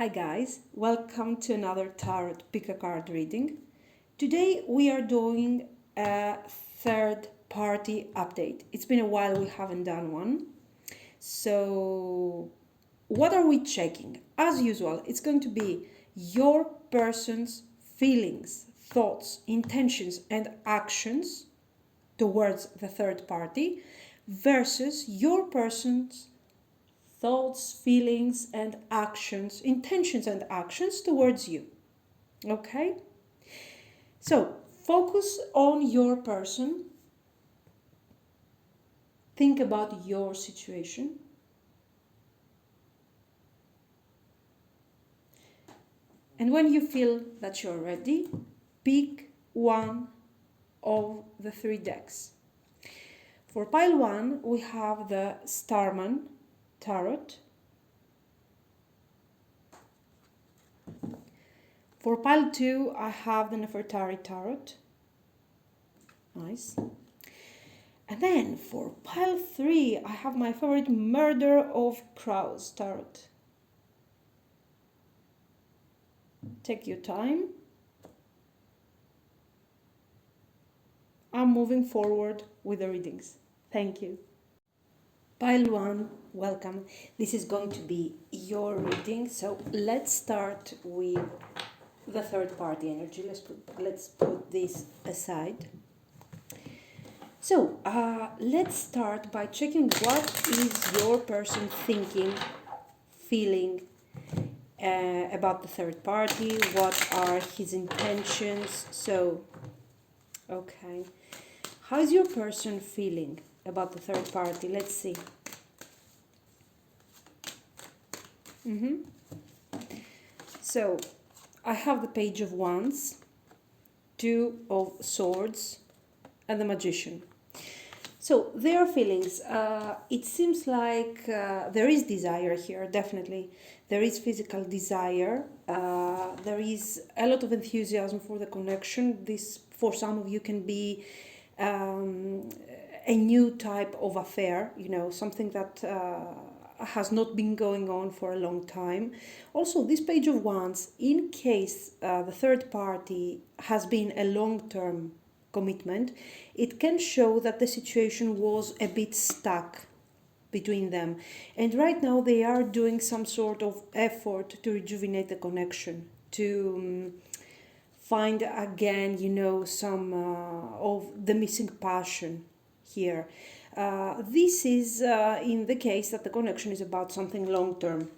Hi guys, welcome to another Tarot Pick a Card reading. Today we are doing a third party update. It's been a while we haven't done one. So what are we checking? As usual, it's going to be your person's feelings, thoughts, intentions and actions towards the third party versus your person's thoughts, feelings, and actions, intentions and actions towards you. Okay? So, focus on your person. Think about your situation. And when you feel that you're ready, pick one of the three decks. For pile 1, we have the Starman Tarot. For pile 2, I have the Nefertari Tarot. Nice. And then for pile 3, I have my favorite Murder of Crows Tarot. Take your time. I'm moving forward with the readings. Thank you. Pile 1, welcome. This is going to be your reading. So let's start with the third party energy. Let's put this aside. So let's start by checking what is your person thinking, feeling about the third party. What are his intentions? So, okay. How is your person feeling about the third party? Let's see. So, I have the Page of Wands, Two of Swords, and the Magician. So, their feelings, it seems like there is desire here, definitely. There is physical desire. There is a lot of enthusiasm for the connection. This, for some of you, can be a new type of affair, something that has not been going on for a long time. Also, this Page of Wands, in case the third party has been a long-term commitment, it can show that the situation was a bit stuck between them. And right now they are doing some sort of effort to rejuvenate the connection, to find again, some of the missing passion here. This is in the case that the connection is about something long-term.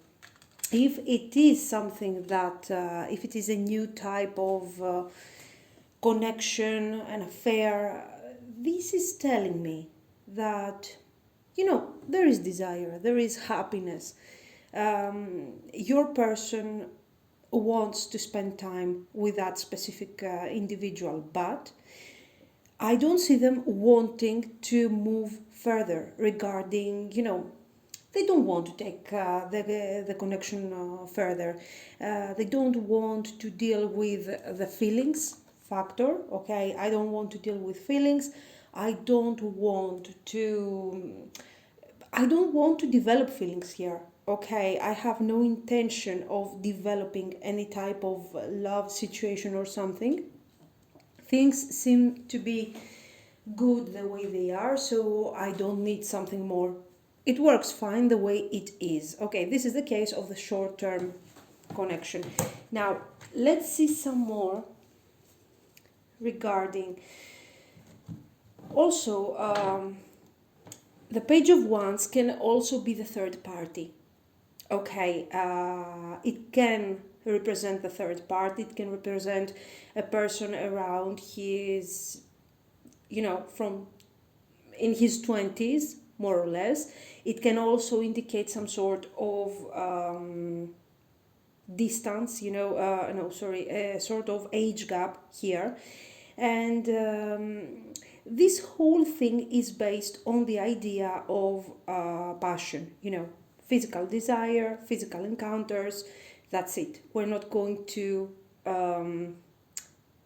If it is something that, if it is a new type of connection, an affair, this is telling me that, there is desire, there is happiness. Your person wants to spend time with that specific individual, but I don't see them wanting to move further regarding, they don't want to take the connection further. They don't want to deal with the feelings factor, okay? I don't want to deal with feelings. I don't want to develop feelings here, okay? I have no intention of developing any type of love situation or something. Things seem to be good the way they are, so I don't need something more. It works fine the way it is. Okay, this is the case of the short-term connection. Now, let's see some more regarding also the Page of Wands can also be the third party. Okay, it can represent the third party. It can represent a person around his, from in his 20s, more or less. It can also indicate some sort of distance, a sort of age gap here. And this whole thing is based on the idea of passion, physical desire, physical encounters. That's it. We're not going to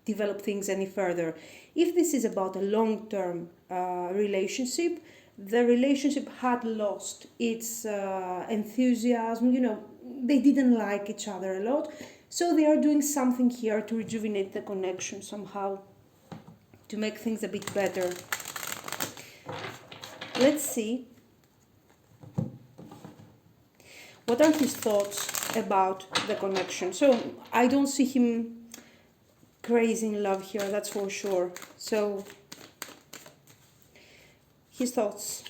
develop things any further. If this is about a long-term relationship, the relationship had lost its enthusiasm, they didn't like each other a lot. So they are doing something here to rejuvenate the connection somehow, to make things a bit better. Let's see. What are his thoughts about the connection? So I don't see him crazy in love here, that's for sure. So his thoughts.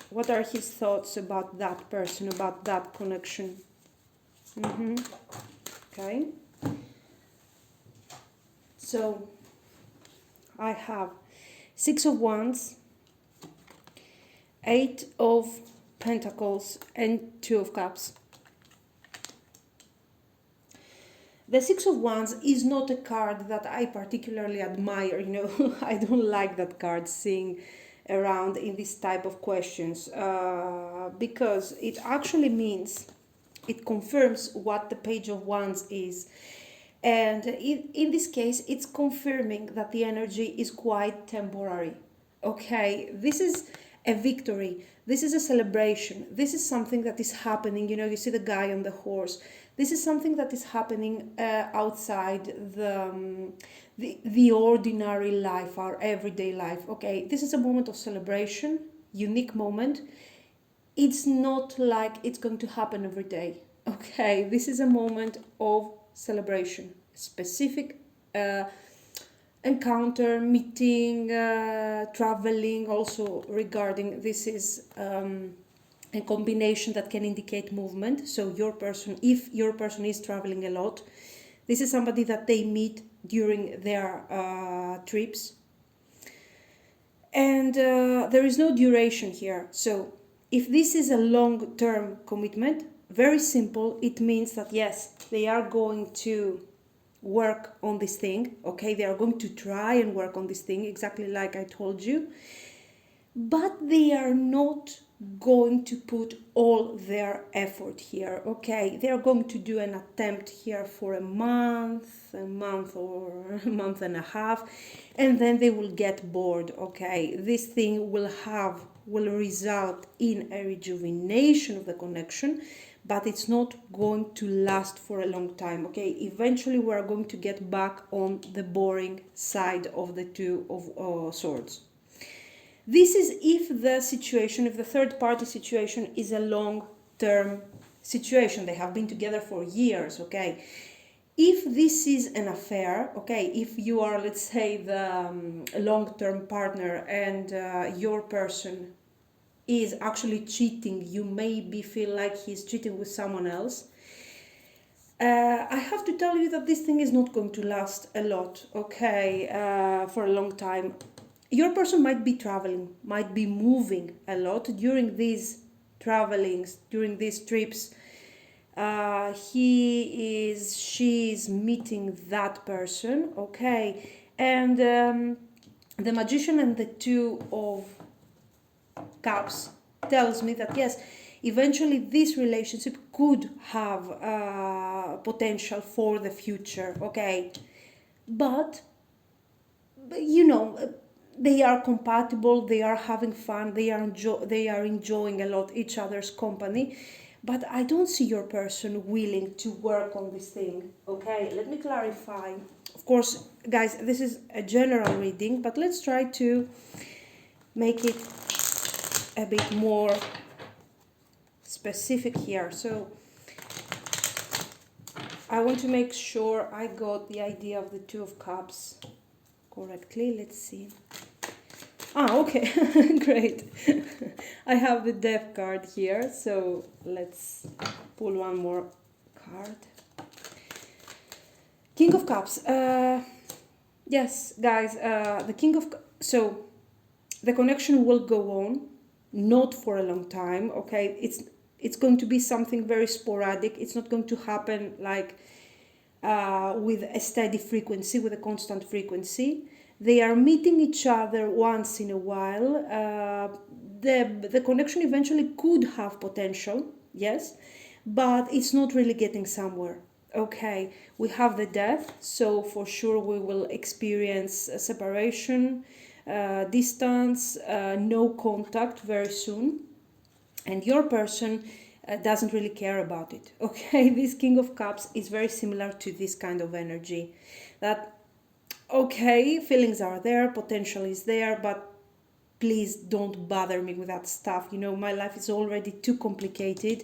What are his thoughts about that person, about that connection? Okay. So I have 6 of Wands, 8 of Pentacles, and 2 of Cups. The 6 of Wands is not a card that I particularly admire, I don't like that card seeing around in this type of questions, because it actually means, it confirms what the Page of Wands is. And in this case, it's confirming that the energy is quite temporary. Okay, this is a victory. This is a celebration. This is something that is happening. You see the guy on the horse. This is something that is happening outside the ordinary life, our everyday life. Okay, this is a moment of celebration, unique moment. It's not like it's going to happen every day. Okay, this is a moment of celebration, specific encounter, meeting, traveling. Also regarding this is a combination that can indicate movement. So your person, if your person is traveling a lot, this is somebody that they meet during their trips. And there is no duration here. So if this is a long-term commitment, very simple, it means that yes, they are going to work on this thing. Okay, they are going to try and work on this thing, exactly like I told you. But they are not going to put all their effort here. Okay, they are going to do an attempt here for a month or a month and a half, and then they will get bored. Okay, this thing will result in a rejuvenation of the connection, but it's not going to last for a long time. Okay, eventually we are going to get back on the boring side of the Two of Swords. This is if the third party situation is a long-term situation. They have been together for years, okay? If this is an affair, okay, if you are, let's say, the long-term partner and your person is actually cheating, you maybe feel like he's cheating with someone else, I have to tell you that this thing is not going to last a lot, okay, for a long time. Your person might be traveling, might be moving a lot during these travelings, during these trips. She is meeting that person, okay, and the Magician and the Two of Cups tells me that yes, eventually this relationship could have potential for the future, okay, but they are compatible, they are having fun, they are enjoying a lot each other's company. But I don't see your person willing to work on this thing. Okay, let me clarify. Of course, guys, this is a general reading, but let's try to make it a bit more specific here. So I want to make sure I got the idea of the Two of Cups correctly. Let's see. Okay, great. I have the Death card here, so let's pull one more card. King of Cups. Yes, guys, the King of... So, the connection will go on, not for a long time, okay? It's going to be something very sporadic. It's not going to happen like with a steady frequency, with a constant frequency. They are meeting each other once in a while. The connection eventually could have potential, yes, but it's not really getting somewhere. Okay, we have the Death, so for sure we will experience a separation, distance, no contact very soon. And your person doesn't really care about it. Okay, this King of Cups is very similar to this kind of energy. That, okay, feelings are there, potential is there, but please don't bother me with that stuff. You know, my life is already too complicated.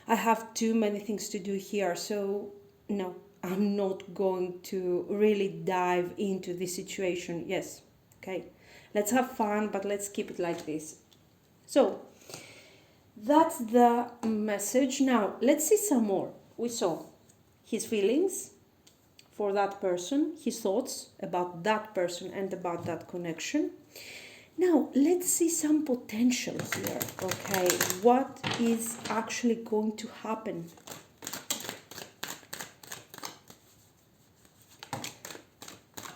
I have too many things to do here. So, no, I'm not going to really dive into this situation. Yes, okay, let's have fun, but let's keep it like this. So, that's the message. Now, let's see some more. We saw his feelings for that person, his thoughts about that person and about that connection. Now, let's see some potential here, okay? What is actually going to happen?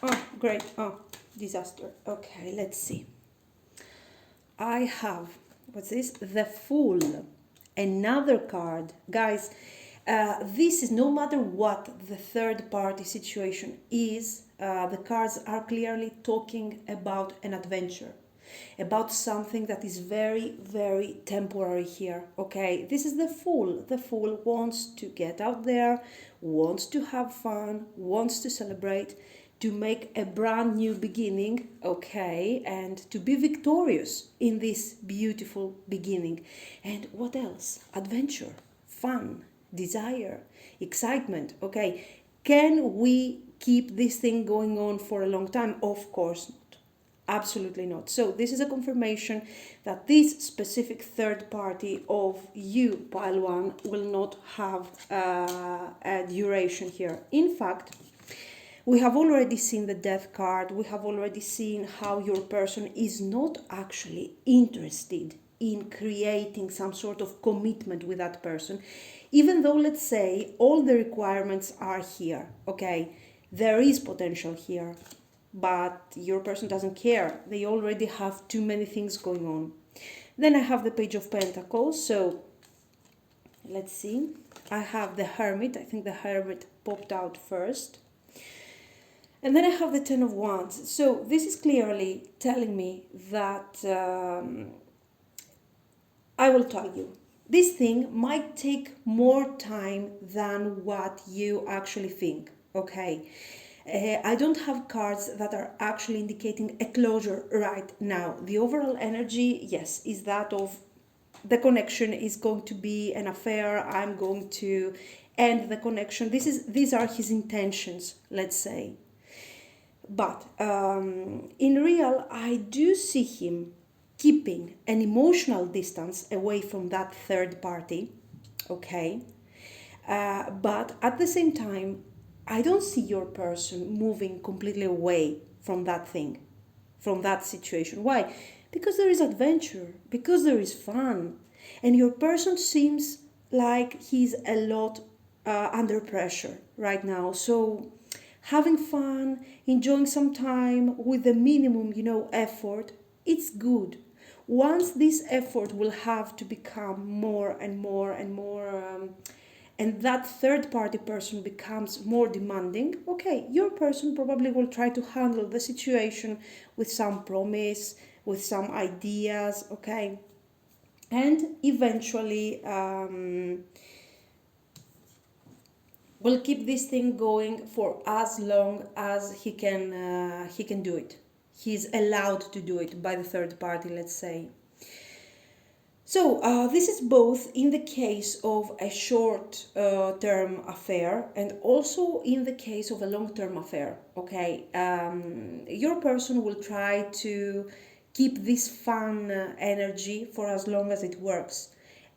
Oh, great. Oh, disaster. Okay, let's see. I have, what's this? The Fool. Another card. Guys, this is, no matter what the third party situation is, the cards are clearly talking about an adventure, about something that is very, very temporary here. Okay, this is the Fool. The Fool wants to get out there, wants to have fun, wants to celebrate, to make a brand new beginning, okay, and to be victorious in this beautiful beginning. And what else? Adventure, fun, desire, excitement, okay. Can we keep this thing going on for a long time? Of course not. Absolutely not. So this is a confirmation that this specific third party of you, pile one, will not have a duration here. In fact, we have already seen the Death card. We have already seen how your person is not actually interested in creating some sort of commitment with that person, even though, let's say, all the requirements are here. Okay, there is potential here, but your person doesn't care. They already have too many things going on. Then I have the Page of Pentacles. So let's see. I have the Hermit. I think the Hermit popped out first. And then I have the Ten of Wands. So this is clearly telling me that I will tell you, this thing might take more time than what you actually think. Okay. I don't have cards that are actually indicating a closure right now. The overall energy, yes, is that of the connection is going to be an affair. I'm going to end the connection. These are his intentions, let's say. But in real, I do see him keeping an emotional distance away from that third party, okay? But at the same time, I don't see your person moving completely away from that thing, from that situation. Why? Because there is adventure, because there is fun, and your person seems like he's a lot under pressure right now. So having fun, enjoying some time with the minimum, effort, it's good. Once this effort will have to become more and more and more, and that third party person becomes more demanding, okay, your person probably will try to handle the situation with some promise, with some ideas, okay, and eventually will keep this thing going for as long as he can do it. He's allowed to do it by the third party, let's say. So this is both in the case of a short-term affair and also in the case of a long-term affair. Okay, your person will try to keep this fun energy for as long as it works,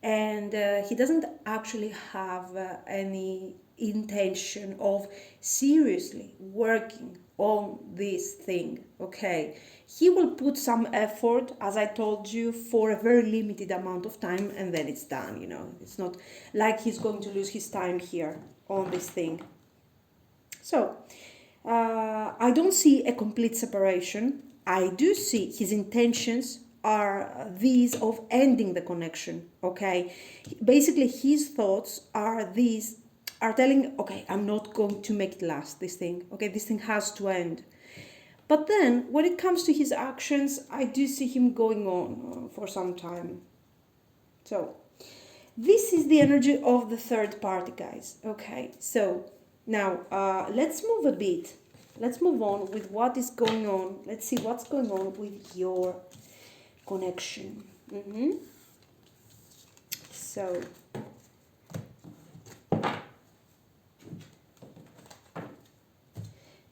and he doesn't actually have any intention of seriously working on this thing. Okay, he will put some effort, as I told you, for a very limited amount of time, and then it's done. It's not like he's going to lose his time here on this thing. So I don't see a complete separation. I do see his intentions are these of ending the connection. Okay, basically his thoughts are these, are telling, okay, I'm not going to make it last, this thing. Okay, this thing has to end. But then when it comes to his actions, I do see him going on for some time. So This is the energy of the third party, guys. Okay, so now let's move a bit. Let's move on with what is going on. Let's see what's going on with your connection. So,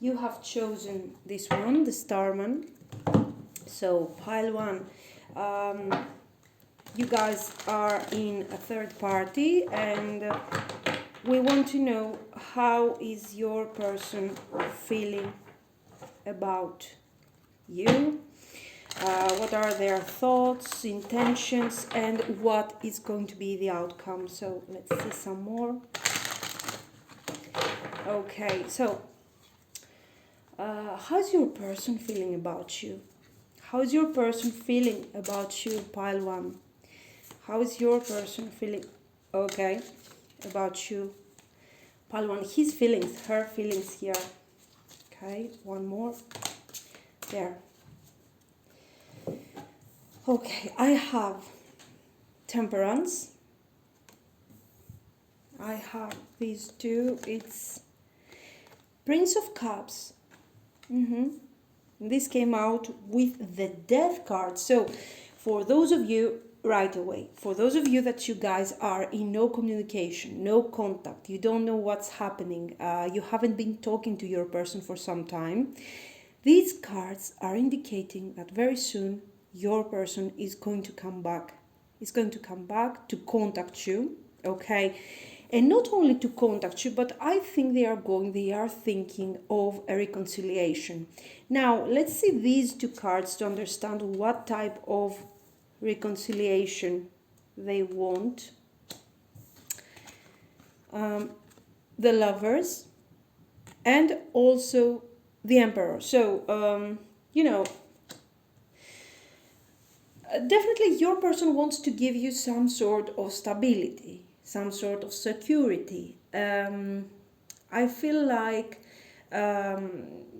you have chosen this one, the Starman. So, pile one. You guys are in a third party, and we want to know how is your person feeling about you. What are their thoughts, intentions, and what is going to be the outcome. So let's see some more. Okay, so how's your person feeling about you? How's your person feeling about you, pile one? How is your person feeling, okay, about you, pile one? His feelings, her feelings here. Okay, one more. There. Okay, I have Temperance. I have these two. It's Prince of Cups. This came out with the Death card. So for those of you, right away, for those of you that you guys are in no communication, no contact, you don't know what's happening, you haven't been talking to your person for some time, these cards are indicating that very soon your person is going to come back. Is going to come back to contact you, okay? And not only to contact you, but I think they are thinking of a reconciliation. Now, let's see these two cards to understand what type of reconciliation they want. The Lovers and also the Emperor. So, definitely your person wants to give you some sort of stability, some sort of security. I feel like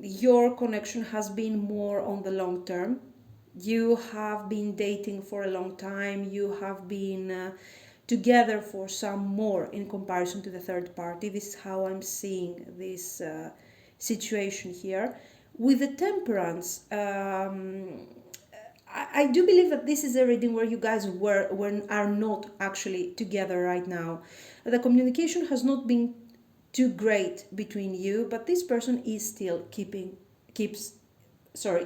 your connection has been more on the long term. You have been dating for a long time. You have been together for some more in comparison to the third party. This is how I'm seeing this situation here. With the Temperance, I do believe that this is a reading where you guys are not actually together right now. The communication has not been too great between you, but this person is still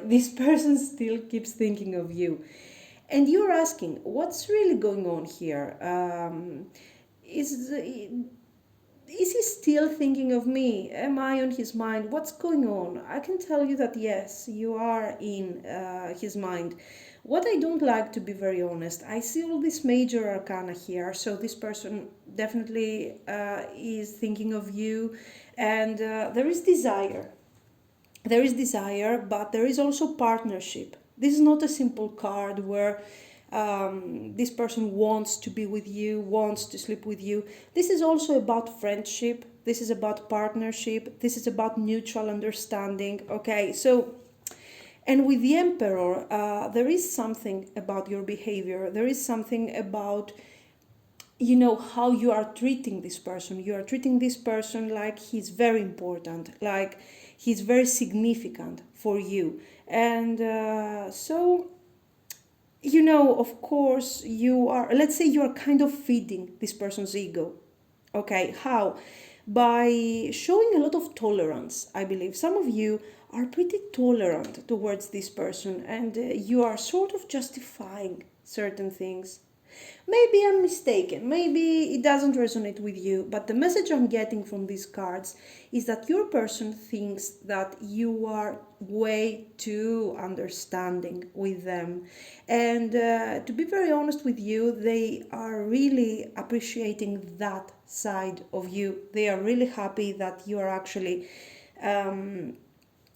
this person still keeps thinking of you. And you're asking, what's really going on here? Is he still thinking of me? Am I on his mind? What's going on? I can tell you that yes, you are in his mind. What I don't like, to be very honest, I see all this major arcana here, so this person definitely is thinking of you, and there is desire. There is desire, but there is also partnership. This is not a simple card where this person wants to be with you, wants to sleep with you. This is also about friendship. This is about partnership. This is about mutual understanding. Okay, so, and with the Emperor, there is something about your behavior. There is something about, how you are treating this person. You are treating this person like he's very important, like he's very significant for you. And of course, let's say you are kind of feeding this person's ego. Okay, how? By showing a lot of tolerance, I believe. Some of you are pretty tolerant towards this person, and you are sort of justifying certain things. Maybe I'm mistaken, maybe it doesn't resonate with you, but the message I'm getting from these cards is that your person thinks that you are way too understanding with them. And to be very honest with you, they are really appreciating that side of you. They are really happy that you are actually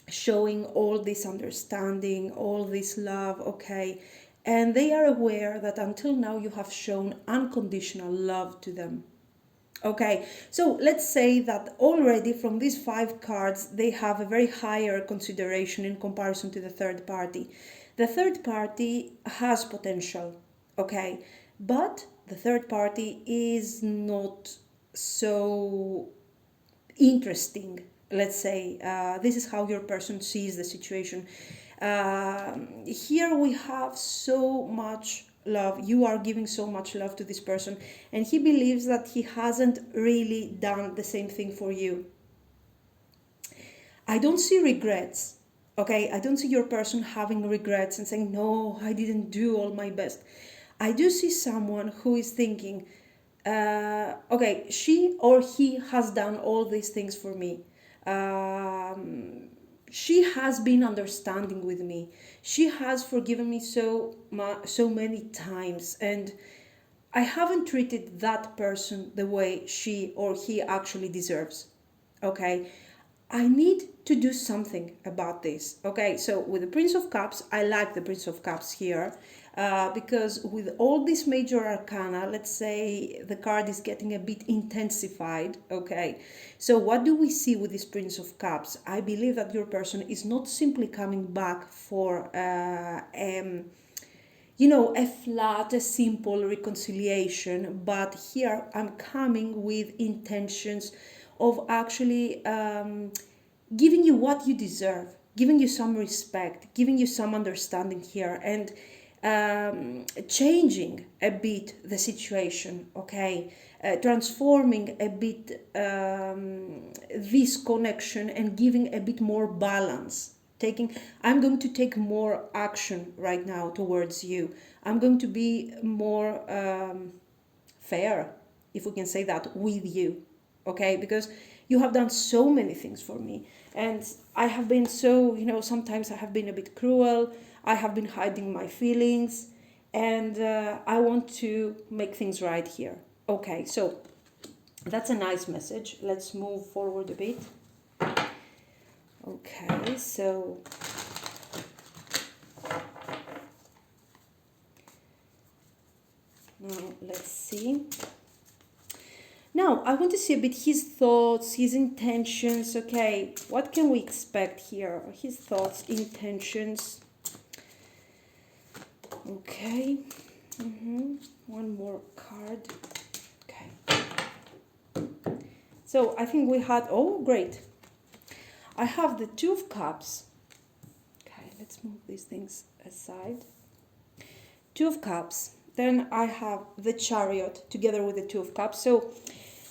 showing all this understanding, all this love, okay? And they are aware that until now you have shown unconditional love to them. Okay, so let's say that already from these 5 cards, they have a very higher consideration in comparison to the third party. The third party has potential, okay? But the third party is not so interesting. Let's say this is how your person sees the situation. Here we have so much love. You are giving so much love to this person, and he believes that he hasn't really done the same thing for you. I don't see regrets. Okay, I don't see your person having regrets and saying, no, I didn't do all my best. I do see someone who is thinking, okay, she or he has done all these things for me. She has been understanding with me. She has forgiven me so many times, and I haven't treated that person the way she or he actually deserves. Okay, I need to do something about this. Okay, so with the Prince of Cups, I like the Prince of Cups here because with all these major arcana, let's say the card is getting a bit intensified. Okay, so what do we see with this Prince of Cups? I believe that your person is not simply coming back for a flat, a simple reconciliation, but here I'm coming with intentions of actually giving you what you deserve, giving you some respect, giving you some understanding here, and changing a bit the situation, okay? Transforming a bit this connection and giving a bit more balance. I'm going to take more action right now towards you. I'm going to be more fair, if we can say that, with you, okay? Because you have done so many things for me, and I have been so, sometimes I have been a bit cruel. I have been hiding my feelings, and I want to make things right here. Okay, so that's a nice message. Let's move forward a bit. Okay, so now let's see. Now, I want to see a bit his thoughts, his intentions. Okay, what can we expect here? His thoughts, intentions. Okay. One more card. Okay. So I think we had, oh, great. I have the Two of Cups. Okay, let's move these things aside. Two of Cups. Then I have the Chariot together with the Two of Cups. So,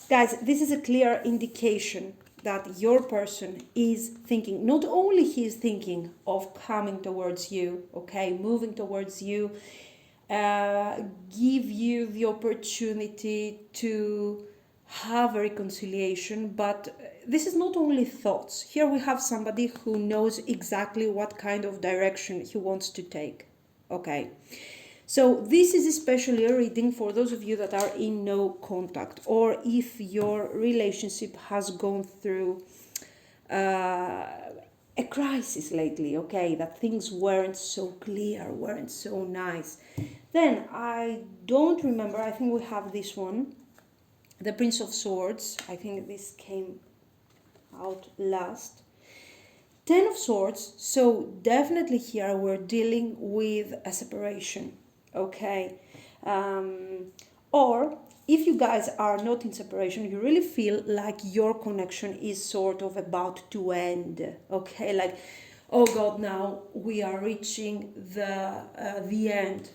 guys, this is a clear indication that your person is thinking, not only he is thinking of coming towards you, okay, moving towards you, give you the opportunity to have a reconciliation, but this is not only thoughts. Here we have somebody who knows exactly what kind of direction he wants to take, okay. So this is especially a reading for those of you that are in no contact, or if your relationship has gone through a crisis lately, okay, that things weren't so clear, weren't so nice. Then I don't remember, I think we have this one, the Prince of Swords. I think this came out last. Ten of Swords, so definitely here we're dealing with a separation. Okay, or if you guys are not in separation, you really feel like your connection is sort of about to end. Okay, like, oh God, now we are reaching the end.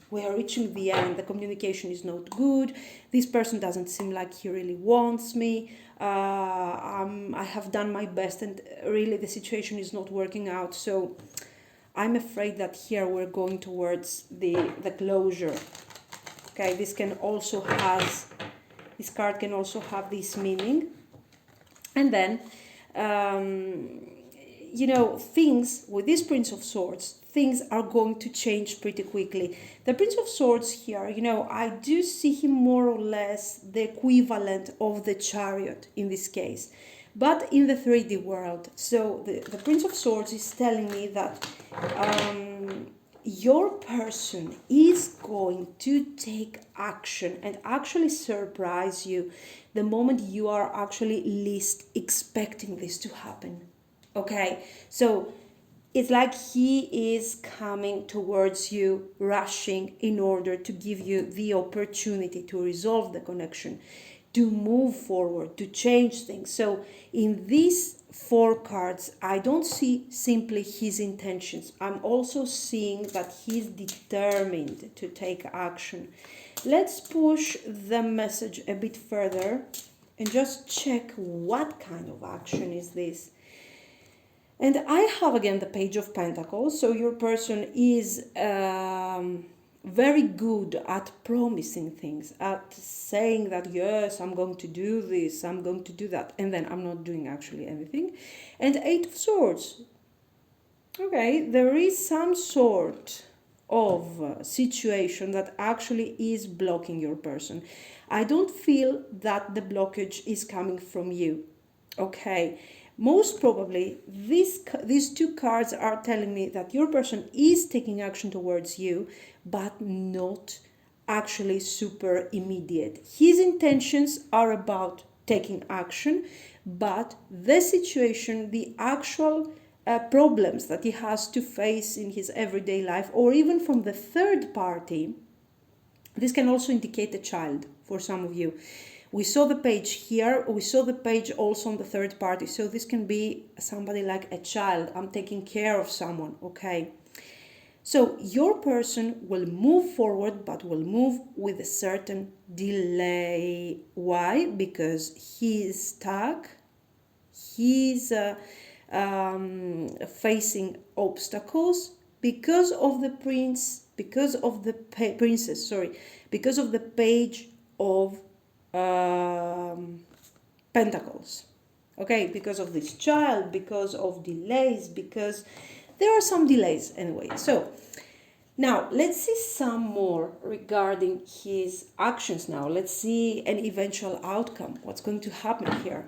We are reaching the end. The communication is not good. This person doesn't seem like he really wants me. I have done my best, and really the situation is not working out. So I'm afraid that here we're going towards the closure. Okay, this card can also have this meaning. And then, things with this Prince of Swords, things are going to change pretty quickly. The Prince of Swords here, I do see him more or less the equivalent of the Chariot in this case, but in the 3D world. So the Prince of Swords is telling me that your person is going to take action and actually surprise you the moment you are actually least expecting this to happen. Okay, so It's like he is coming towards you, rushing in order to give you the opportunity to resolve the connection, to move forward, to change things. So in these four cards, I don't see simply his intentions. I'm also seeing that he's determined to take action. Let's push the message a bit further and just check what kind of action is this. And I have again the Page of Pentacles. So your person is very good at promising things, at saying that, yes, I'm going to do this, I'm going to do that, and then I'm not doing actually anything. And Eight of Swords. Okay, there is some sort of situation that actually is blocking your person. I don't feel that the blockage is coming from you. Okay, most probably these two cards are telling me that your person is taking action towards you, but not actually super immediate. His intentions are about taking action, but the situation, the actual problems that he has to face in his everyday life, or even from the third party, this can also indicate a child for some of you. We saw the page here, we saw the page also on the third party, so this can be somebody like a child. I'm taking care of someone, okay? So your person will move forward, but will move with a certain delay. Why? Because he is stuck, he's facing obstacles because of the because of the Page of Pentacles. Okay, because of this child, because of delays, because there are some delays anyway. So now let's see some more regarding his actions now. Let's see an eventual outcome. What's going to happen here?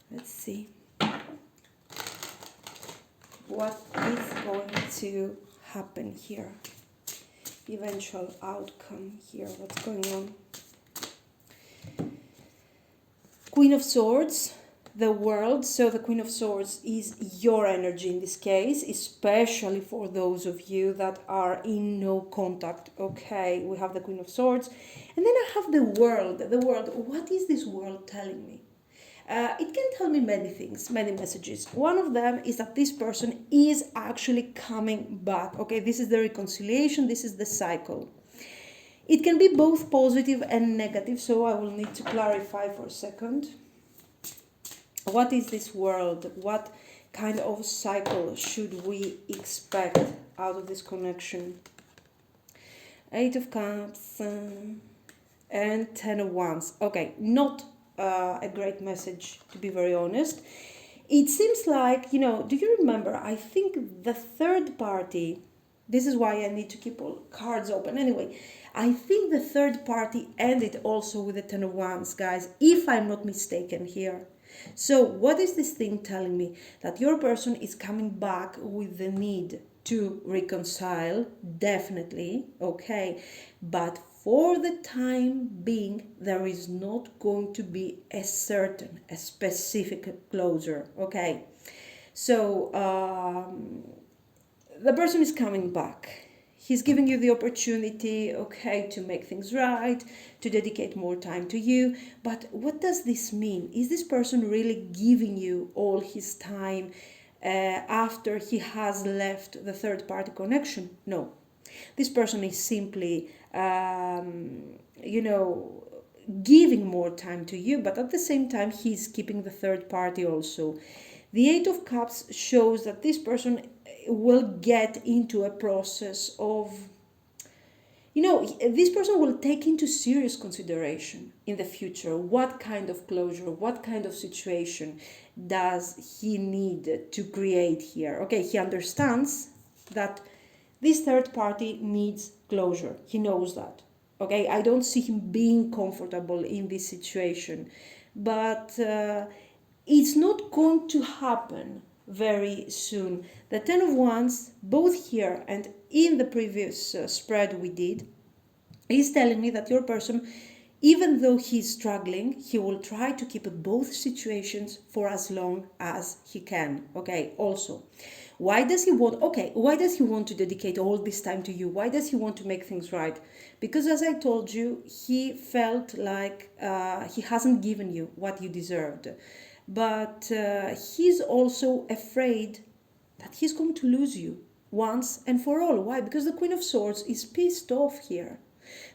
Let's see what is going to happen here. Eventual outcome here. What's going on? Queen of Swords, the World. So the Queen of Swords is your energy in this case, especially for those of you that are in no contact. Okay, we have the Queen of Swords. And then I have the World. The World. What is this World telling me? It can tell me many things, many messages. One of them is that this person is actually coming back. Okay, this is the reconciliation, this is the cycle. It can be both positive and negative, so I will need to clarify for a second. What is this World? What kind of cycle should we expect out of this connection? Eight of Cups and Ten of Wands. Okay, not a great message, to be very honest. It seems like, do you remember, I think the third party, this is why I need to keep all cards open anyway, I think the third party ended also with the Ten of Wands, guys, if I'm not mistaken here. So what is this thing telling me? That your person is coming back with the need to reconcile, definitely, okay, but for the time being, there is not going to be a specific closure, okay? So the person is coming back. He's giving you the opportunity, okay, to make things right, to dedicate more time to you. But what does this mean? Is this person really giving you all his time after he has left the third party connection? No. This person is simply, giving more time to you, but at the same time, he's keeping the third party also. The Eight of Cups shows that this person will get into a process of, this person will take into serious consideration in the future what kind of closure, what kind of situation does he need to create here. Okay, he understands that this third party needs closure. He knows that. Okay, I don't see him being comfortable in this situation, but it's not going to happen very soon. The Ten of Wands, both here and in the previous spread we did, is telling me that your person Even though he's struggling, he will try to keep both situations for as long as he can. Okay, also, why does he want, okay, why does he want to dedicate all this time to you? Why does he want to make things right? Because as I told you, he felt like he hasn't given you what you deserved. But he's also afraid that he's going to lose you once and for all. Why? Because the Queen of Swords is pissed off here.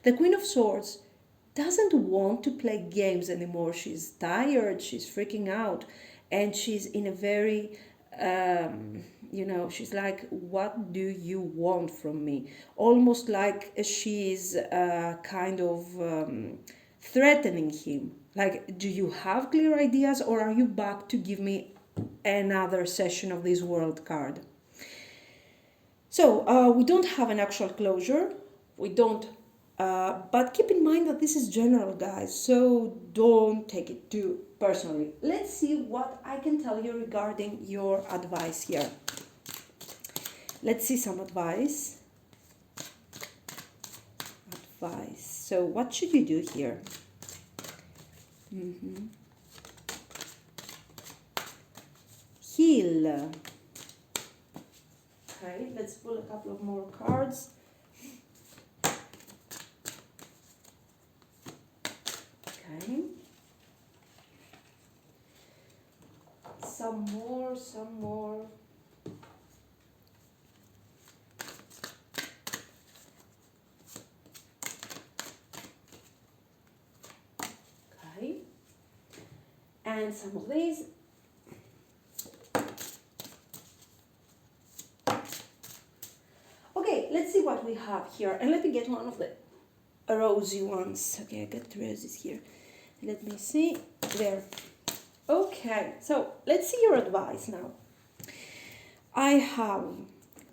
The Queen of Swords doesn't want to play games anymore. She's tired, she's freaking out, and she's in a very, she's like, what do you want from me? Almost like she's kind of threatening him. Like, do you have clear ideas, or are you back to give me another session of this world card? So we don't have an actual closure. We don't but keep in mind that this is general, guys, so don't take it too personally. Let's see what I can tell you regarding your advice here. Let's see some advice. So what should you do here? Heal. Okay, let's pull a couple of more cards. Okay. Some more. Okay. And some of these. Okay, let's see what we have here. And let me get one of the rosy ones. Okay, I got the roses here. Let me see. There. Okay, so let's see your advice now. I have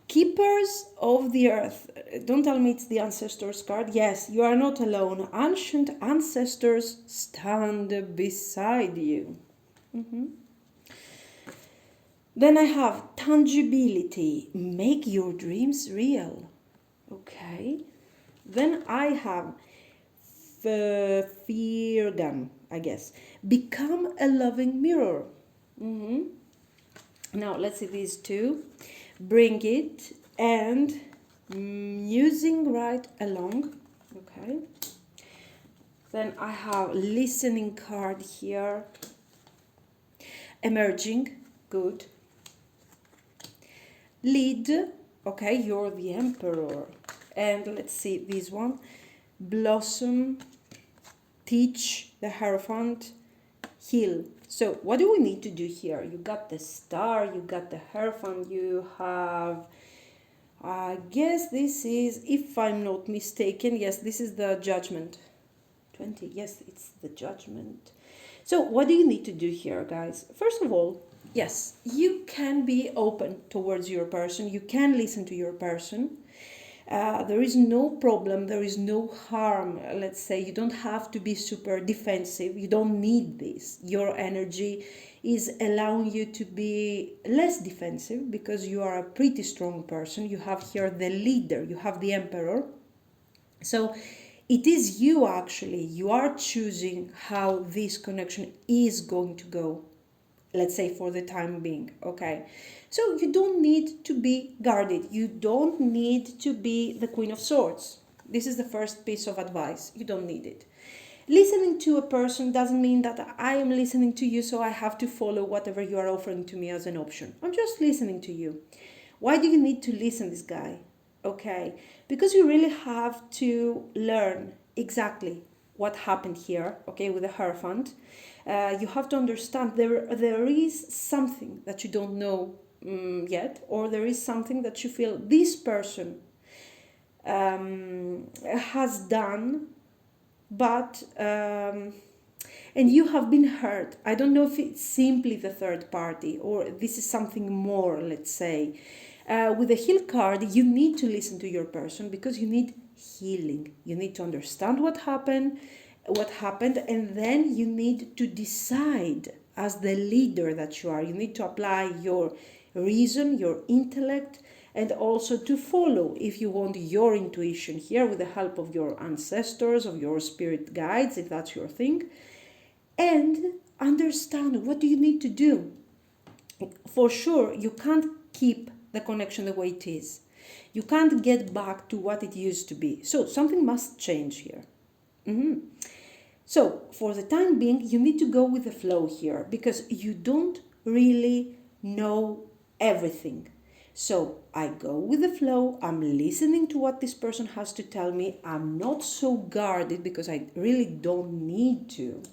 Keepers of the Earth. Don't tell me it's the Ancestors card. Yes, you are not alone. Ancient ancestors stand beside you. Then I have Tangibility. Make your dreams real. Okay. Then I have Feargan, I guess. Become a loving mirror. Now let's see these two. Bring it and musing right along. Okay. Then I have listening card here. Emerging. Good. Lead. Okay, you're the Emperor. And let's see this one. Blossom. Teach, the Hierophant. Heal. So what do we need to do here? You got the Star, you got the Hierophant, you have, I guess this is, if I'm not mistaken, yes, this is the Judgment. 20, yes, it's the Judgment. So what do you need to do here, guys? First of all, yes, you can be open towards your person. You can listen to your person. There is no problem, there is no harm. Let's say you don't have to be super defensive. You don't need this. Your energy is allowing you to be less defensive because you are a pretty strong person. You have here the leader, you have the Emperor. So it is you actually, you are choosing how this connection is going to go. Let's say for the time being, okay? So you don't need to be guarded. You don't need to be the Queen of Swords. This is the first piece of advice. You don't need it. Listening to a person doesn't mean that I am listening to you, so I have to follow whatever you are offering to me as an option. I'm just listening to you. Why do you need to listen, this guy? Okay, because you really have to learn exactly what happened here, okay, with the Hierophant. You have to understand there is something that you don't know yet, or there is something that you feel this person has done, but and you have been hurt. I don't know if it's simply the third party or this is something more, let's say. With the heal card, you need to listen to your person because you need healing. You need to understand what happened, and then you need to decide as the leader that you are. You need to apply your reason, your intellect, and also to follow, if you want, your intuition here with the help of your ancestors, of your spirit guides, if that's your thing, and understand what do you need to do. For sure, you can't keep the connection the way it is. You can't get back to what it used to be. So something must change here. So for the time being, you need to go with the flow here because you don't really know everything. So I go with the flow. I'm listening to what this person has to tell me. I'm not so guarded because I really don't need to.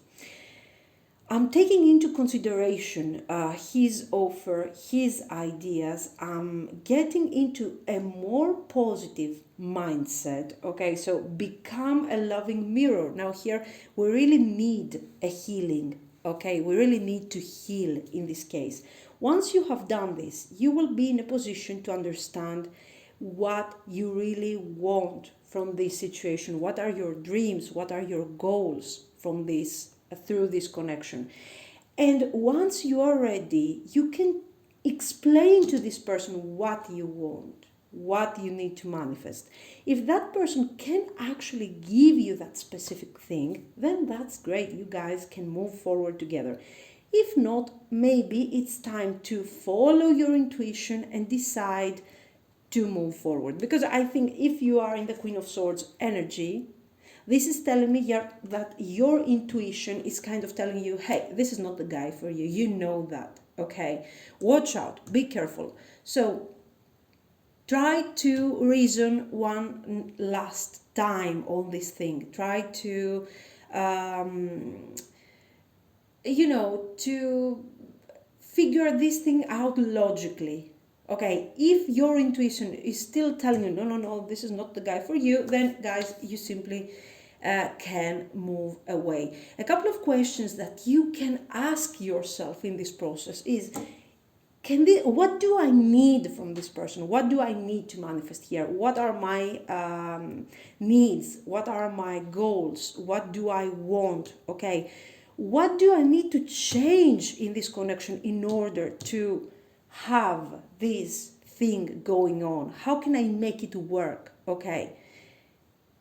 I'm taking into consideration his offer, his ideas. I'm getting into a more positive mindset. Okay, so become a loving mirror. Now here we really need a healing. Okay, we really need to heal in this case. Once you have done this, you will be in a position to understand what you really want from this situation. What are your dreams? What are your goals from this? Through this connection. And once you are ready, you can explain to this person what you want, what you need to manifest. If that person can actually give you that specific thing, then that's great. You guys can move forward together. If not, maybe it's time to follow your intuition and decide to move forward. Because I think if you are in the Queen of Swords energy, this is telling me that your intuition is kind of telling you, hey, this is not the guy for you. You know that, okay? Watch out, be careful. So try to reason one last time on this thing. Try to, to figure this thing out logically. Okay, if your intuition is still telling you, no, this is not the guy for you, then guys, you simply can move away. A couple of questions that you can ask yourself in this process is, what do I need from this person? What do I need to manifest here? What are my needs? What are my goals? What do I want? Okay, what do I need to change in this connection in order to have this thing going on? How can I make it work? Okay.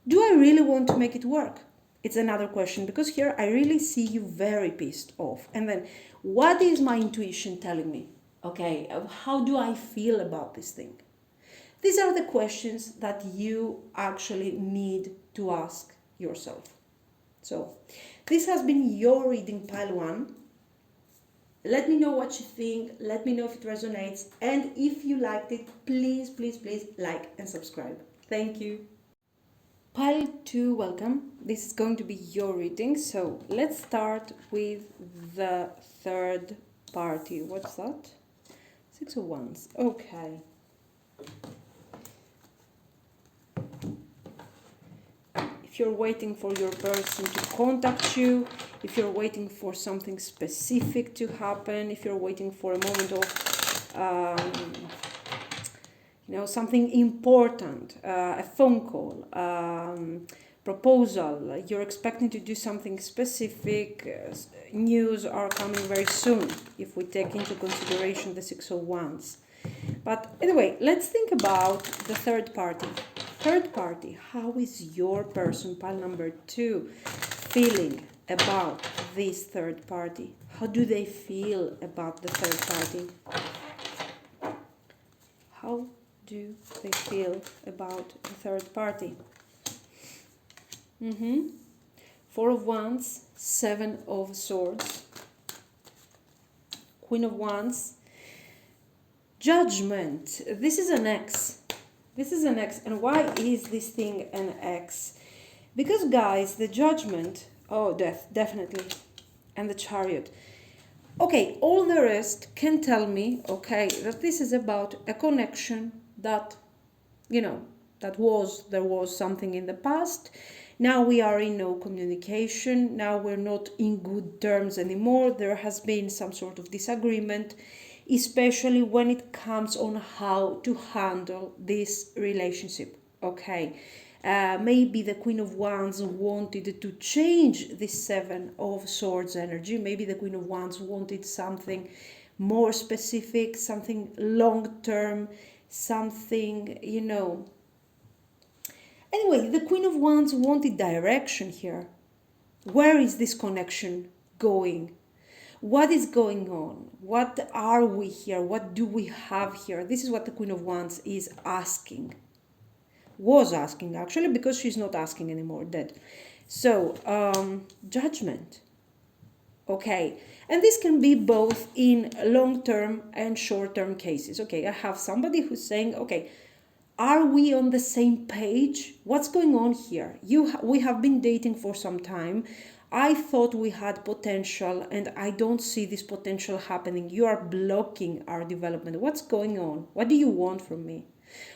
Do I really want to make it work? It's another question, because here I really see you very pissed off. And then, what is my intuition telling me? Okay, how do I feel about this thing? These are the questions that you actually need to ask yourself. So, this has been your reading, pile 1. Let me know what you think. Let me know if it resonates. And if you liked it, please like and subscribe. Thank you. Pile 2, welcome. This is going to be your reading. So let's start with the third party. What's that? 6 of Wands. Okay. If you're waiting for your person to contact you, if you're waiting for something specific to happen, if you're waiting for a moment of something important, a phone call, proposal, you're expecting to do something specific, news are coming very soon, if we take into consideration the 6 of Wands. But anyway, let's think about the third party. Third party, how is your person, pile number 2, feeling about this third party? How do they feel about the third party? How do they feel about the third party? 4 of Wands, 7 of Swords, Queen of Wands, Judgment. This is an X. This is an X. And why is this thing an X? Because, guys, the Judgment, death, definitely, and the Chariot. Okay, all the rest can tell me, okay, that this is about a connection that, there was something in the past. Now we are in no communication. Now we're not in good terms anymore. There has been some sort of disagreement, especially when it comes on how to handle this relationship. Okay. Maybe the Queen of Wands wanted to change this 7 of Swords energy. Maybe the Queen of Wands wanted something more specific, something long-term, something, you know. Anyway, the Queen of Wands wanted direction here. Where is this connection going? What is going on? What are we here? What do we have here? This is what the Queen of Wands is asking. Was asking, actually, because she's not asking anymore, dead. So, judgment. Okay, and this can be both in long-term and short-term cases. Okay, I have somebody who's saying, okay, are we on the same page? What's going on here? We have been dating for some time. I thought we had potential and I don't see this potential happening. You are blocking our development. What's going on? What do you want from me?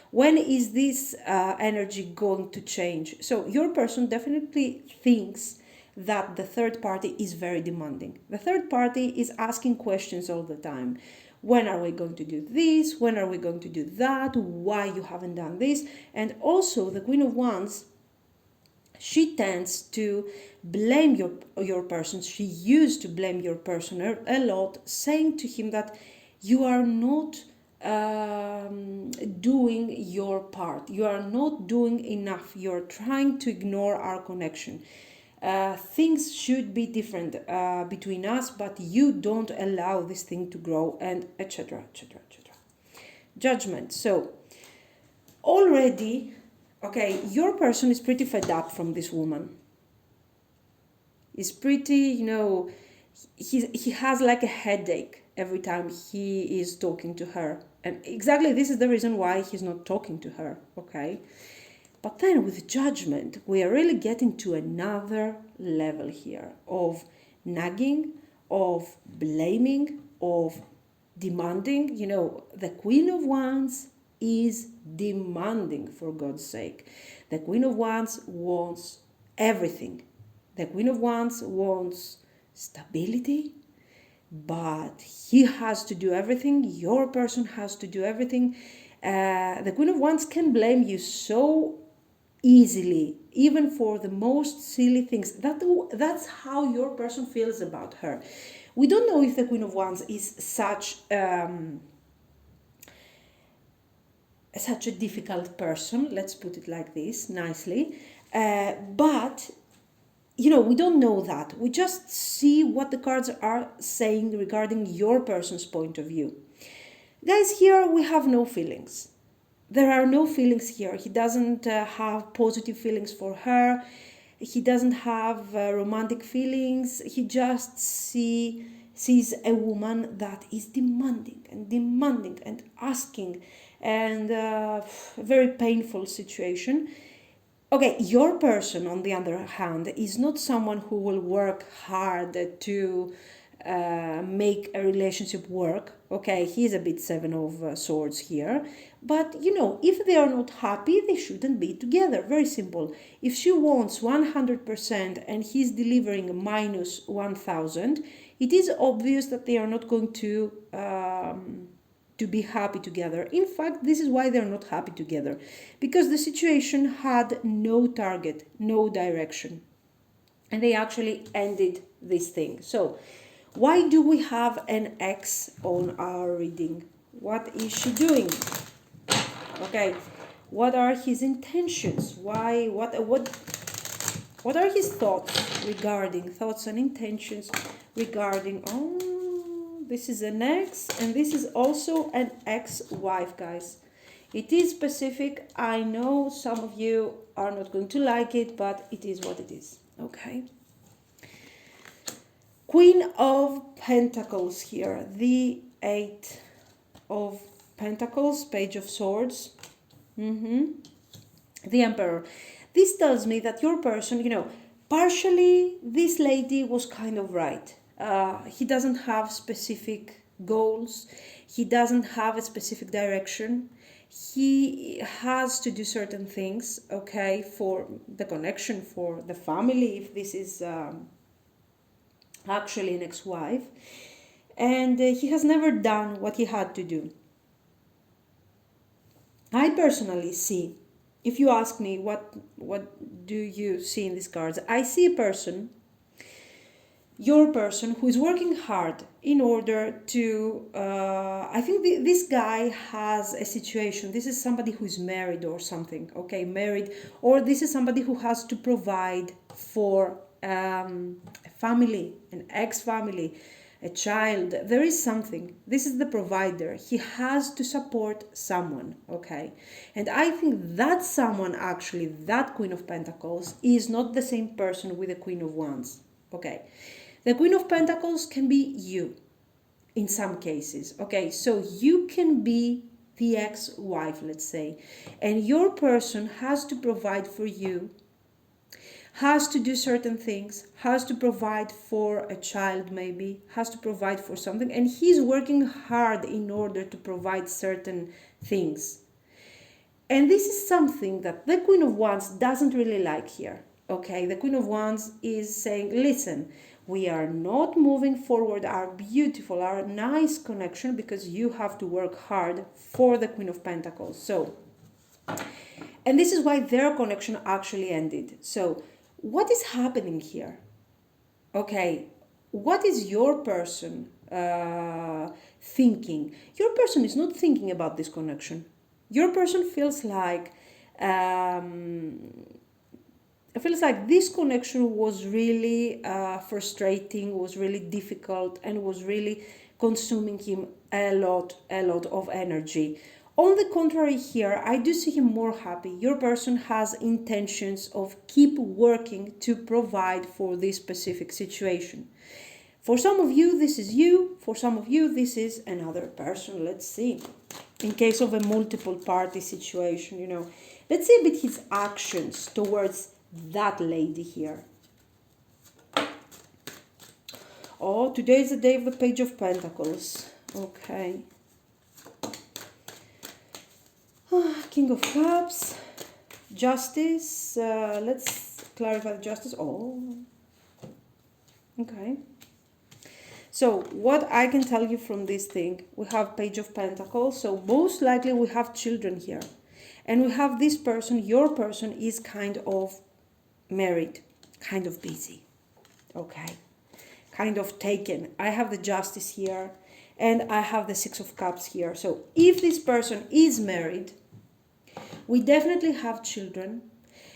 When is this energy going to change? So your person definitely thinks that the third party is very demanding. The third party is asking questions all the time. When are we going to do this? When are we going to do that? Why you haven't done this? And also the Queen of Wands, she tends to blame your person. She used to blame your person a lot, saying to him that you are not doing your part. You are not doing enough. You're trying to ignore our connection. Things should be different between us, but you don't allow this thing to grow, and etc., etc., etc. Judgment. So already, okay, your person is pretty fed up from this woman. He's pretty, you know, he has like a headache every time he is talking to her. And exactly this is the reason why he's not talking to her, okay? But then with judgment, we are really getting to another level here of nagging, of blaming, of demanding. You know, the Queen of Wands is demanding, for God's sake. The Queen of Wands wants everything. The Queen of Wands wants stability, but he has to do everything. Your person has to do everything. The Queen of Wands can blame you so easily, even for the most silly things. That's how your person feels about her. We don't know if the Queen of Wands is such a difficult person, let's put it like this, nicely. But, you know, we don't know that. We just see what the cards are saying regarding your person's point of view. Guys, here we have no feelings. There are no feelings here. He doesn't have positive feelings for her. He doesn't have romantic feelings. He just sees a woman that is demanding and asking, and a very painful situation. Okay, your person, on the other hand, is not someone who will work hard to make a relationship work. Okay, he's a bit Seven of Swords here. But, you know, if they are not happy, they shouldn't be together. Very simple. If she wants 100% and he's delivering minus 1,000, it is obvious that they are not going to be happy together. In fact, this is why they're not happy together. Because the situation had no target, no direction. And they actually ended this thing. So, why do we have an X on our reading? What is she doing? Okay, what are his intentions? Why? What are his thoughts and intentions regarding? Oh, this is an ex, and this is also an ex-wife, guys. It is specific. I know some of you are not going to like it, but it is what it is. Okay. Queen of Pentacles here, the Eight of Pentacles, Page of Swords, the Emperor. This tells me that your person, you know, partially this lady was kind of right. He doesn't have specific goals. He doesn't have a specific direction. He has to do certain things, okay, for the connection, for the family, if this is actually an ex-wife. And he has never done what he had to do. I personally see, if you ask me what do you see in these cards, I see a person your person who is working hard in order to I think this guy has a situation. This is somebody who is married or something, okay, married, or this is somebody who has to provide for a family, an ex-family, a child. There is something. This is the provider. He has to support someone, okay? And I think that someone, actually, that Queen of Pentacles, is not the same person with the Queen of Wands, okay? The Queen of Pentacles can be you in some cases, okay? So you can be the ex-wife, let's say, and your person has to provide for you, has to do certain things, has to provide for a child maybe, has to provide for something, and he's working hard in order to provide certain things. And this is something that the Queen of Wands doesn't really like here, okay? The Queen of Wands is saying, listen, we are not moving forward our beautiful, our nice connection because you have to work hard for the Queen of Pentacles. So, and this is why their connection actually ended. So, what is happening here? Okay, what is your person thinking? Your person is not thinking about this connection. Your person feels like this connection was really frustrating, was really difficult, and was really consuming him a lot of energy. On the contrary here, I do see him more happy. Your person has intentions of keep working to provide for this specific situation. For some of you, this is you. For some of you, this is another person. Let's see. In case of a multiple party situation, let's see a bit his actions towards that lady here. Oh, today is the day of the Page of Pentacles. Okay. King of Cups. Justice. Let's clarify the Justice. Oh. Okay. So what I can tell you from this thing, we have Page of Pentacles. So most likely we have children here. And we have this person, your person is kind of married, kind of busy. Okay. Kind of taken. I have the Justice here and I have the Six of Cups here. So if this person is married, we definitely have children.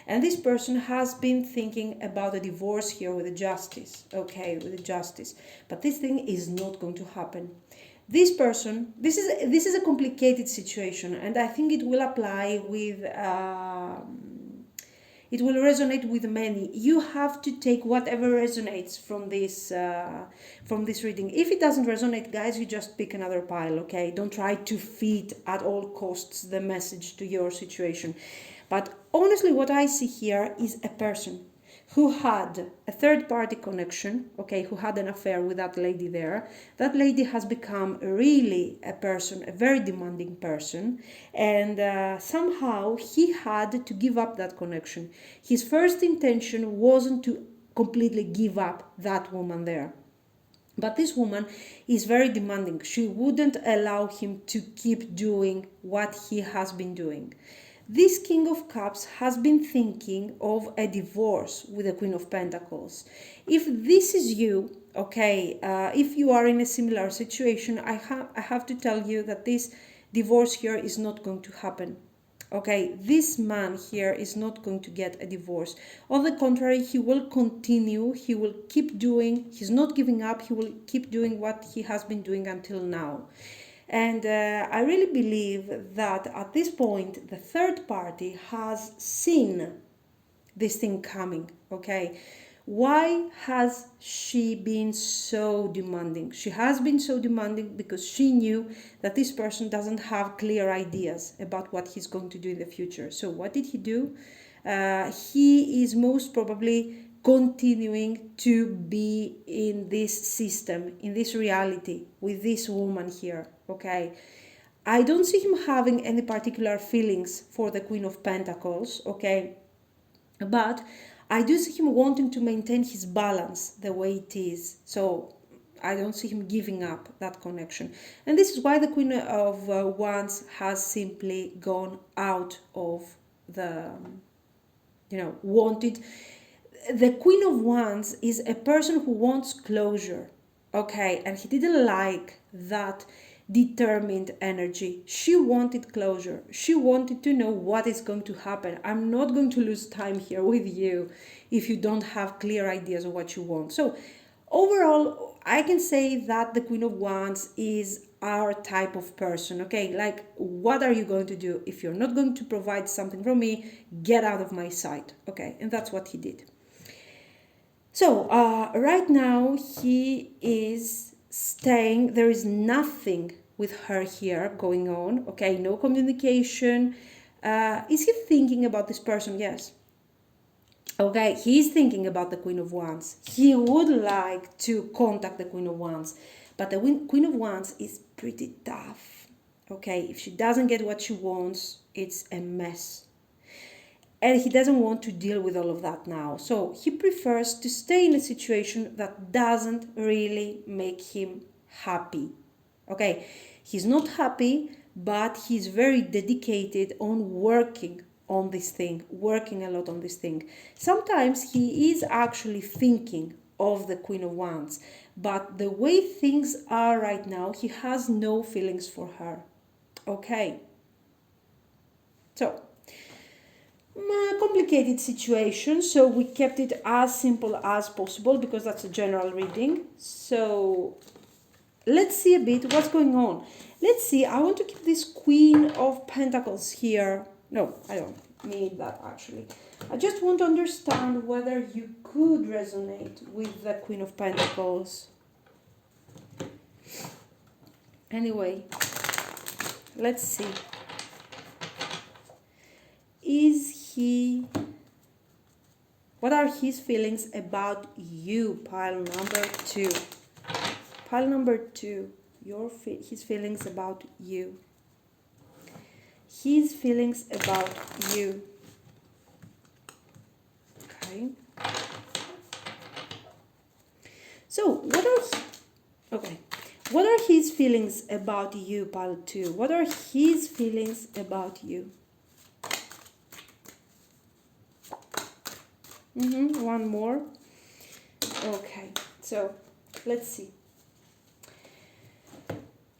And this person has been thinking about a divorce here with the Justice. Okay, with the Justice. But this thing is not going to happen. This person, this is a complicated situation, and I think it will apply with, it will resonate with many. You have to take whatever resonates from this reading. If it doesn't resonate, guys, you just pick another pile, okay? Don't try to fit at all costs the message to your situation. But honestly, what I see here is a person who had a third-party connection, okay, who had an affair with that lady there. That lady has become really a person, a very demanding person, and somehow he had to give up that connection. His first intention wasn't to completely give up that woman there. But this woman is very demanding. She wouldn't allow him to keep doing what he has been doing. This King of Cups has been thinking of a divorce with the Queen of Pentacles. If this is you, okay, if you are in a similar situation, I have to tell you that this divorce here is not going to happen. Okay, this man here is not going to get a divorce. On the contrary, he will continue, he will keep doing, he's not giving up, he will keep doing what he has been doing until now. And I really believe that at this point, the third party has seen this thing coming, okay? Why has she been so demanding? She has been so demanding because she knew that this person doesn't have clear ideas about what he's going to do in the future. So what did he do? He is most probably continuing to be in this system, in this reality, with this woman here, okay? I don't see him having any particular feelings for the Queen of Pentacles, okay? But I do see him wanting to maintain his balance the way it is. So I don't see him giving up that connection. And this is why the Queen of Wands has simply gone out of the, wanted. the Queen of Wands is a person who wants closure, okay? And he didn't like that determined energy. She wanted closure. She wanted to know what is going to happen. I'm not going to lose time here with you if you don't have clear ideas of what you want. So overall, I can say that the Queen of Wands is our type of person, okay? Like, what are you going to do? If you're not going to provide something from me, get out of my sight, okay? And that's what he did. So right now he is staying. There is nothing with her here going on, okay? No communication. Is he thinking about this person? Yes. Okay, he's thinking about the Queen of Wands. He would like to contact the Queen of Wands, but the Queen of Wands is pretty tough. Okay, if she doesn't get what she wants, it's a mess. And he doesn't want to deal with all of that now. So he prefers to stay in a situation that doesn't really make him happy. Okay, he's not happy, but he's very dedicated on working on this thing, working a lot on this thing. Sometimes he is actually thinking of the Queen of Wands, but the way things are right now, he has no feelings for her. Okay, so complicated situation, so we kept it as simple as possible because that's a general reading. So let's see a bit what's going on. Let's see, I want to keep this Queen of Pentacles here. No, I don't need that actually. I just want to understand whether you could resonate with the Queen of Pentacles. Anyway, let's see. What are his feelings about you? Pile number 2. Pile number 2. His feelings about you. His feelings about you. Okay. So what are his feelings about you, pile 2? What are his feelings about you? One more. Okay, so let's see.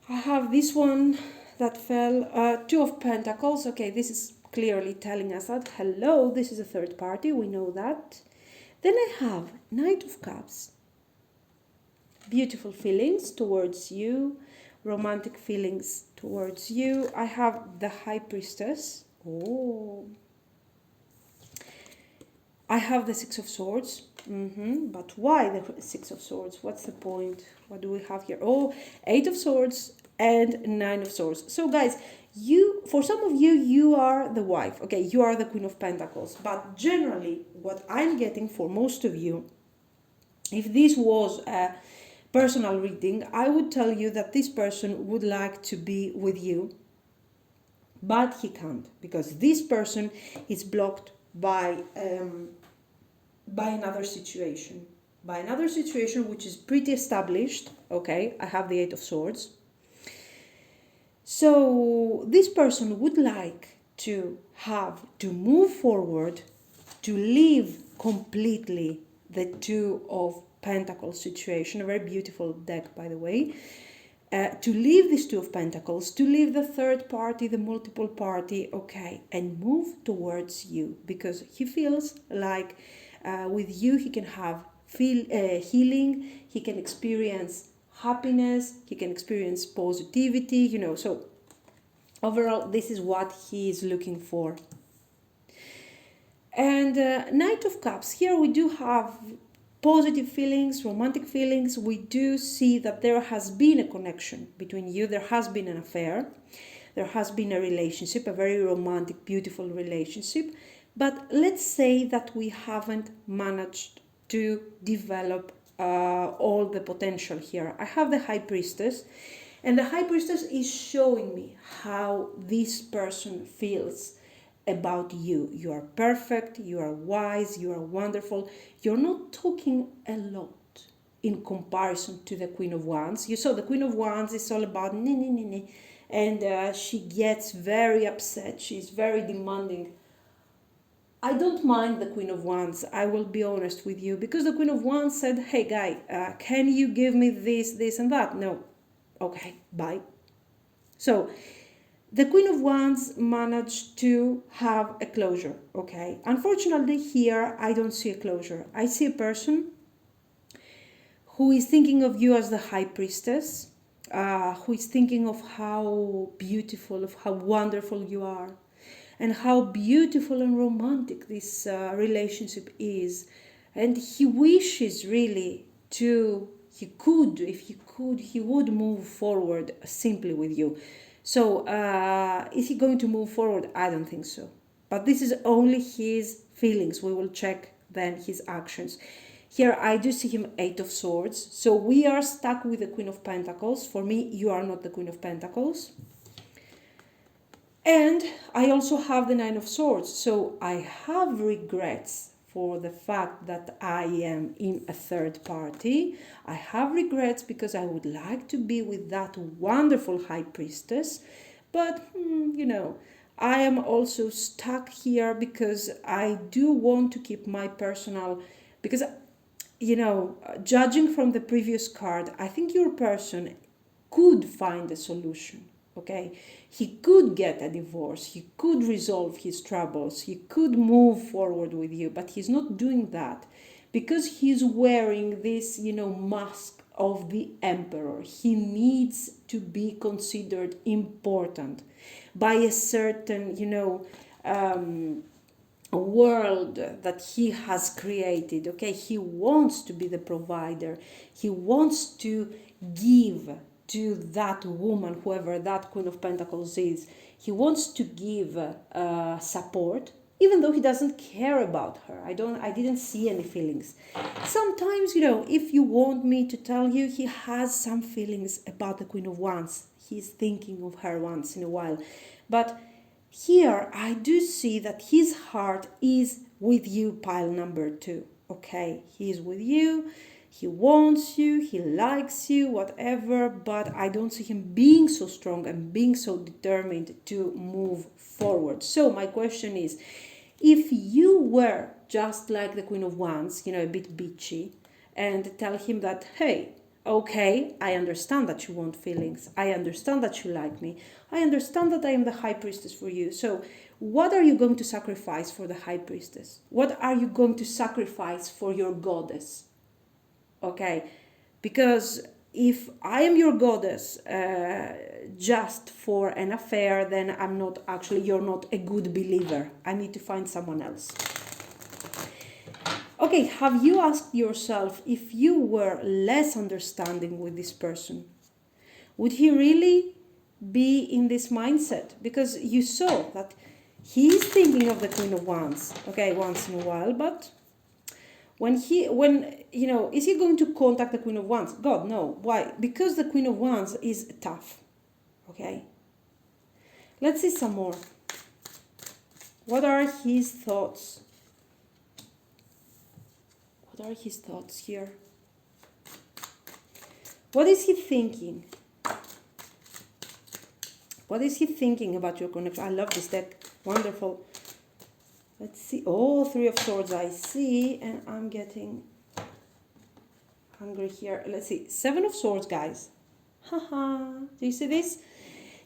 I have this one that fell, 2 of Pentacles. Okay, this is clearly telling us that, hello, this is a third party, we know that. Then I have Knight of Cups. Beautiful feelings towards you, romantic feelings towards you. I have the High Priestess. Oh. I have the Six of Swords. But why the Six of Swords? What's the point? What do we have here? Oh, 8 of Swords and 9 of Swords. So guys, for some of you, you are the wife. Okay, you are the Queen of Pentacles. But generally, what I'm getting for most of you, if this was a personal reading, I would tell you that this person would like to be with you, but he can't, because this person is blocked by another situation, which is pretty established. Okay, I have the 8 of Swords. So this person would like to move forward, to leave completely the 2 of Pentacles situation, a very beautiful deck, by the way. To leave this 2 of Pentacles, to leave the third party, the multiple party, okay, and move towards you, because he feels like with you he can have healing, he can experience happiness, he can experience positivity, you know. So overall, this is what he is looking for. And Knight of Cups, here we do have positive feelings, romantic feelings. We do see that there has been a connection between you. There has been an affair. There has been a relationship, a very romantic, beautiful relationship. But let's say that we haven't managed to develop all the potential here. I have the High Priestess, and the High Priestess is showing me how this person feels about you. You are perfect, you are wise, you are wonderful. You're not talking a lot in comparison to the Queen of Wands. You saw the Queen of Wands is all about and she gets very upset. She's very demanding. I don't mind the Queen of Wands, I will be honest with you, because the Queen of Wands said, hey guy, can you give me this and that? No. Okay, bye. So the Queen of Wands managed to have a closure, okay? Unfortunately here I don't see a closure. I see a person who is thinking of you as the High Priestess, who is thinking of how beautiful, of how wonderful you are, and how beautiful and romantic this relationship is. And he wishes really to, if he could, he would move forward simply with you. So is he going to move forward? I don't think so. But this is only his feelings. We will check then his actions. Here I do see him 8 of Swords. So we are stuck with the Queen of Pentacles. For me, you are not the Queen of Pentacles. And I also have the 9 of Swords. So I have regrets for the fact that I am in a third party. I have regrets because I would like to be with that wonderful High Priestess. But, I am also stuck here because I do want to keep my personal... Because, judging from the previous card, I think your person could find a solution. Okay, he could get a divorce, he could resolve his troubles, he could move forward with you, but he's not doing that because he's wearing this, mask of the Emperor. He needs to be considered important by a certain, world that he has created. Okay, he wants to be the provider, he wants to give to that woman, whoever that Queen of Pentacles is. He wants to give support, even though he doesn't care about her. I didn't see any feelings. Sometimes, if you want me to tell you, he has some feelings about the Queen of Wands. He's thinking of her once in a while. But here I do see that his heart is with you, pile number 2. Okay, he is with you. He wants you, he likes you, whatever, but I don't see him being so strong and being so determined to move forward. So my question is, if you were just like the Queen of Wands, a bit bitchy, and tell him that, hey, okay, I understand that you want feelings, I understand that you like me, I understand that I am the High Priestess for you, so what are you going to sacrifice for the High Priestess? What are you going to sacrifice for your goddess? Okay, because if I am your goddess just for an affair, then you're not a good believer. I need to find someone else. Okay, have you asked yourself, if you were less understanding with this person, would he really be in this mindset? Because you saw that he's thinking of the Queen of Wands, okay, once in a while, but is he going to contact the Queen of Wands? God, no. Why? Because the Queen of Wands is tough. Okay? Let's see some more. What are his thoughts? What are his thoughts here? What is he thinking? What is he thinking about your connection? I love this deck. Wonderful. Let's see. Oh, 3 of Swords I see. And I'm getting hungry here. Let's see. 7 of Swords, guys. Haha. Do you see this?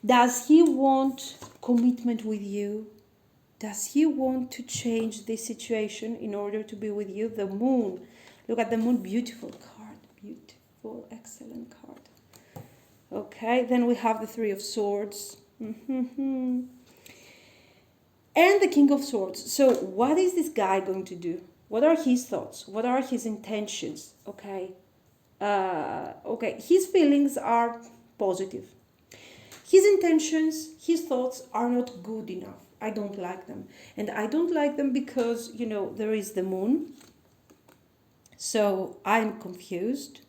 Does he want commitment with you? Does he want to change this situation in order to be with you? The Moon. Look at the Moon. Beautiful card. Beautiful. Excellent card. Okay. Then we have the 3 of Swords. And the King of Swords. So what is this guy going to do? What are his thoughts? What are his intentions? Okay. Okay. His feelings are positive. His intentions, his thoughts are not good enough. I don't like them. And I don't like them because, there is the Moon. So I'm confused.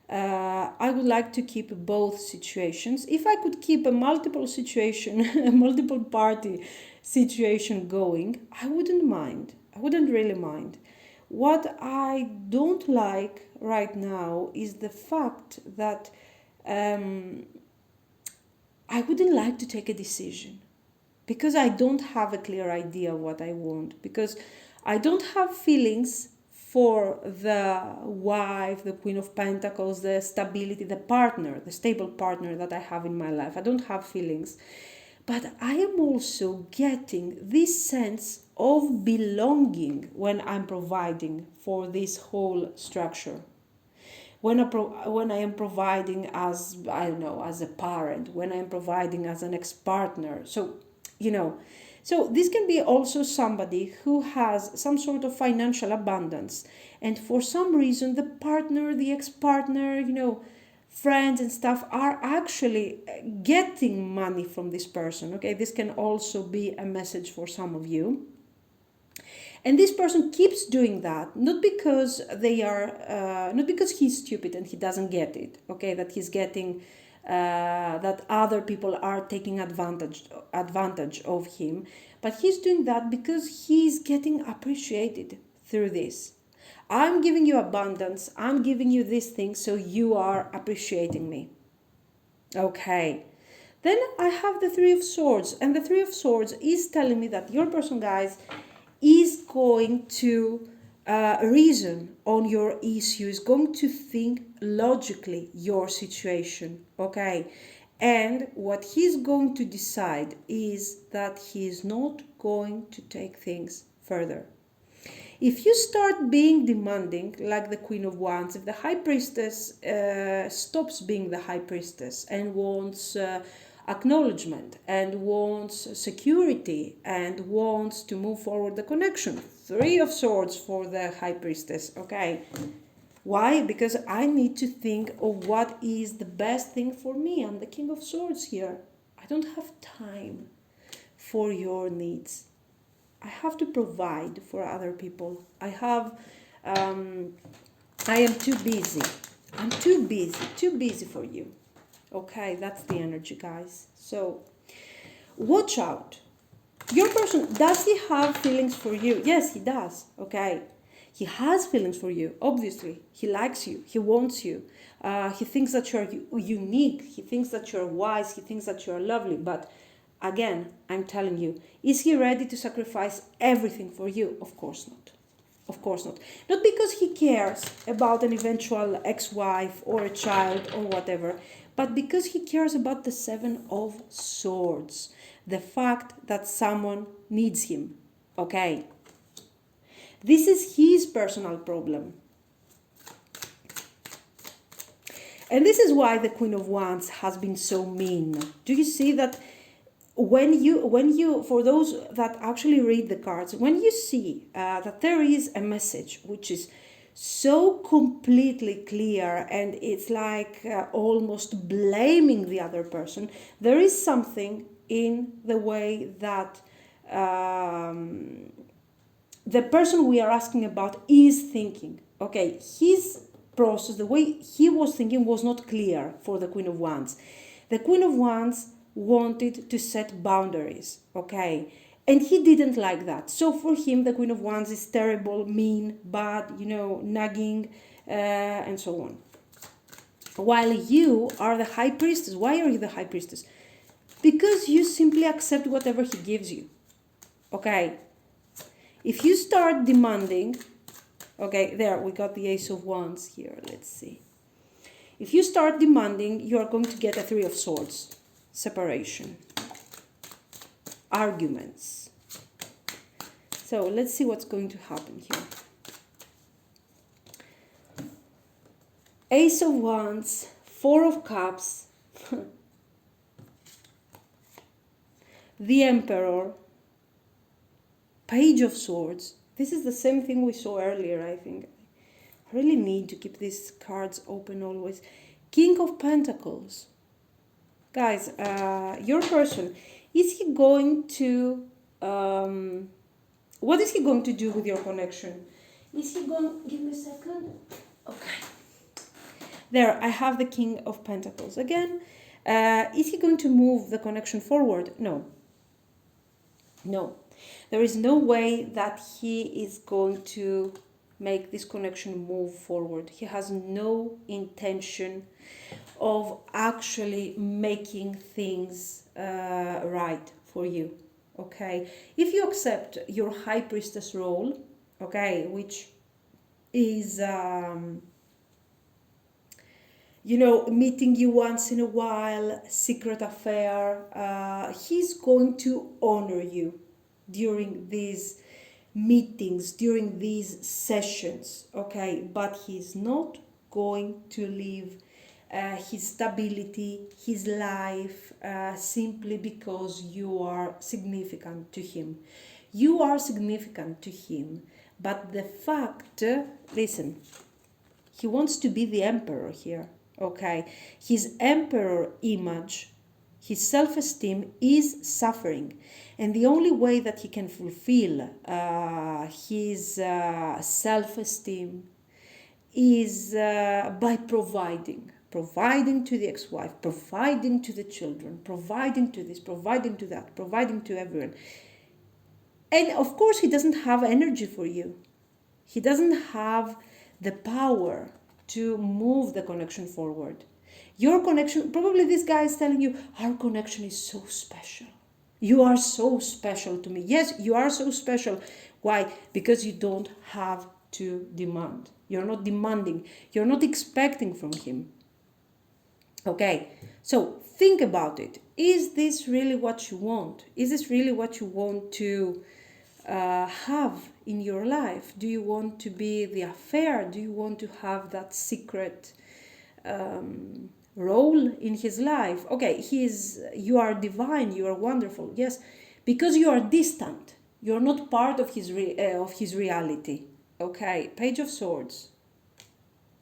I would like to keep both situations. If I could keep a multiple situation, a multiple party situation going, I wouldn't mind. I wouldn't really mind. What I don't like right now is the fact that I wouldn't like to take a decision because I don't have a clear idea of what I want, because I don't have feelings for the wife, the Queen of Pentacles, the stability, the partner, the stable partner that I have in my life. I don't have feelings. But I am also getting this sense of belonging when I'm providing for this whole structure. When I am providing as, I don't know, as a parent, when I am providing as an ex-partner. So, so this can be also somebody who has some sort of financial abundance. And for some reason, the partner, the ex-partner, friends and stuff are actually getting money from this person. Okay, this can also be a message for some of you. And this person keeps doing that, not because not because he's stupid and he doesn't get it. Okay, that he's getting, that other people are taking advantage of him, but he's doing that because he's getting appreciated through this. I'm giving you abundance. I'm giving you this thing, so you are appreciating me. Okay. Then I have the Three of Swords, and the Three of Swords is telling me that your person, guys, is going to reason on your issue, is going to think logically your situation, okay? And what he's going to decide is that he is not going to take things further. If you start being demanding, like the Queen of Wands, if the High Priestess stops being the High Priestess and wants acknowledgement and wants security and wants to move forward the connection, Three of Swords for the High Priestess, okay? Why? Because I need to think of what is the best thing for me. I'm the King of Swords here. I don't have time for your needs. I have to provide for other people. I am too busy. I'm too busy for you. Okay, that's the energy, guys. So, watch out. Your person, does he have feelings for you? Yes, he does. Okay, he has feelings for you, obviously. He likes you. He wants you. He thinks that you're unique. He thinks that you're wise. He thinks that you're lovely. But again, I'm telling you, is he ready to sacrifice everything for you? Of course not. Of course not. Not because he cares about an eventual ex-wife or a child or whatever, but because he cares about the Seven of Swords. The fact that someone needs him. Okay? This is his personal problem. And this is why the Queen of Wands has been so mean. Do you see that when you, for those that actually read the cards, when you see that there is a message which is so completely clear and it's like almost blaming the other person, there is something in the way that the person we are asking about is thinking. Okay, his process, the way he was thinking was not clear for the Queen of Wands. The Queen of Wands wanted to set boundaries, okay? And he didn't like that. So for him, the Queen of Wands is terrible, mean, bad, nagging, and so on. While you are the High Priestess. Why are you the High Priestess? Because you simply accept whatever he gives you, okay? If you start demanding, okay, there, we got the Ace of Wands here, let's see. If you start demanding, you are going to get a Three of Swords. Separation. Arguments. So let's see what's going to happen here. Ace of Wands, Four of Cups, the Emperor, Page of Swords. This is the same thing we saw earlier, I think. I really need to keep these cards open always. King of Pentacles. Guys, your person, is he going to, what is he going to do with your connection? Is he going, give me a second. Okay. There, I have the King of Pentacles. Again, is he going to move the connection forward? No. No. There is no way that he is going to make this connection move forward. He has no intention of actually making things right for you. okay? If you accept your high priestess role, okay, which is, meeting you once in a while, secret affair, he's going to honor you during these meetings, during these sessions, okay? But he's not going to leave his stability, his life, simply because you are significant to him. You are significant to him, but the fact, listen, he wants to be the emperor here, okay? His emperor image, his self-esteem is suffering. And the only way that he can fulfill his self-esteem is by providing to the ex-wife, providing to the children, providing to this, providing to that, providing to everyone. And of course, he doesn't have energy for you. He doesn't have the power to move the connection forward. Your connection, probably this guy is telling you, our connection is so special. You are so special to me. Yes, you are so special. Why? Because you don't have to demand. You're not demanding. You're not expecting from him. Okay, so think about it. Is this really what you want? Is this really what you want to have in your life? Do you want to be the affair? Do you want to have that secret role in his life? Okay, you are divine, you are wonderful, yes, because you are distant. You're not part of his reality. Okay, Page of Swords.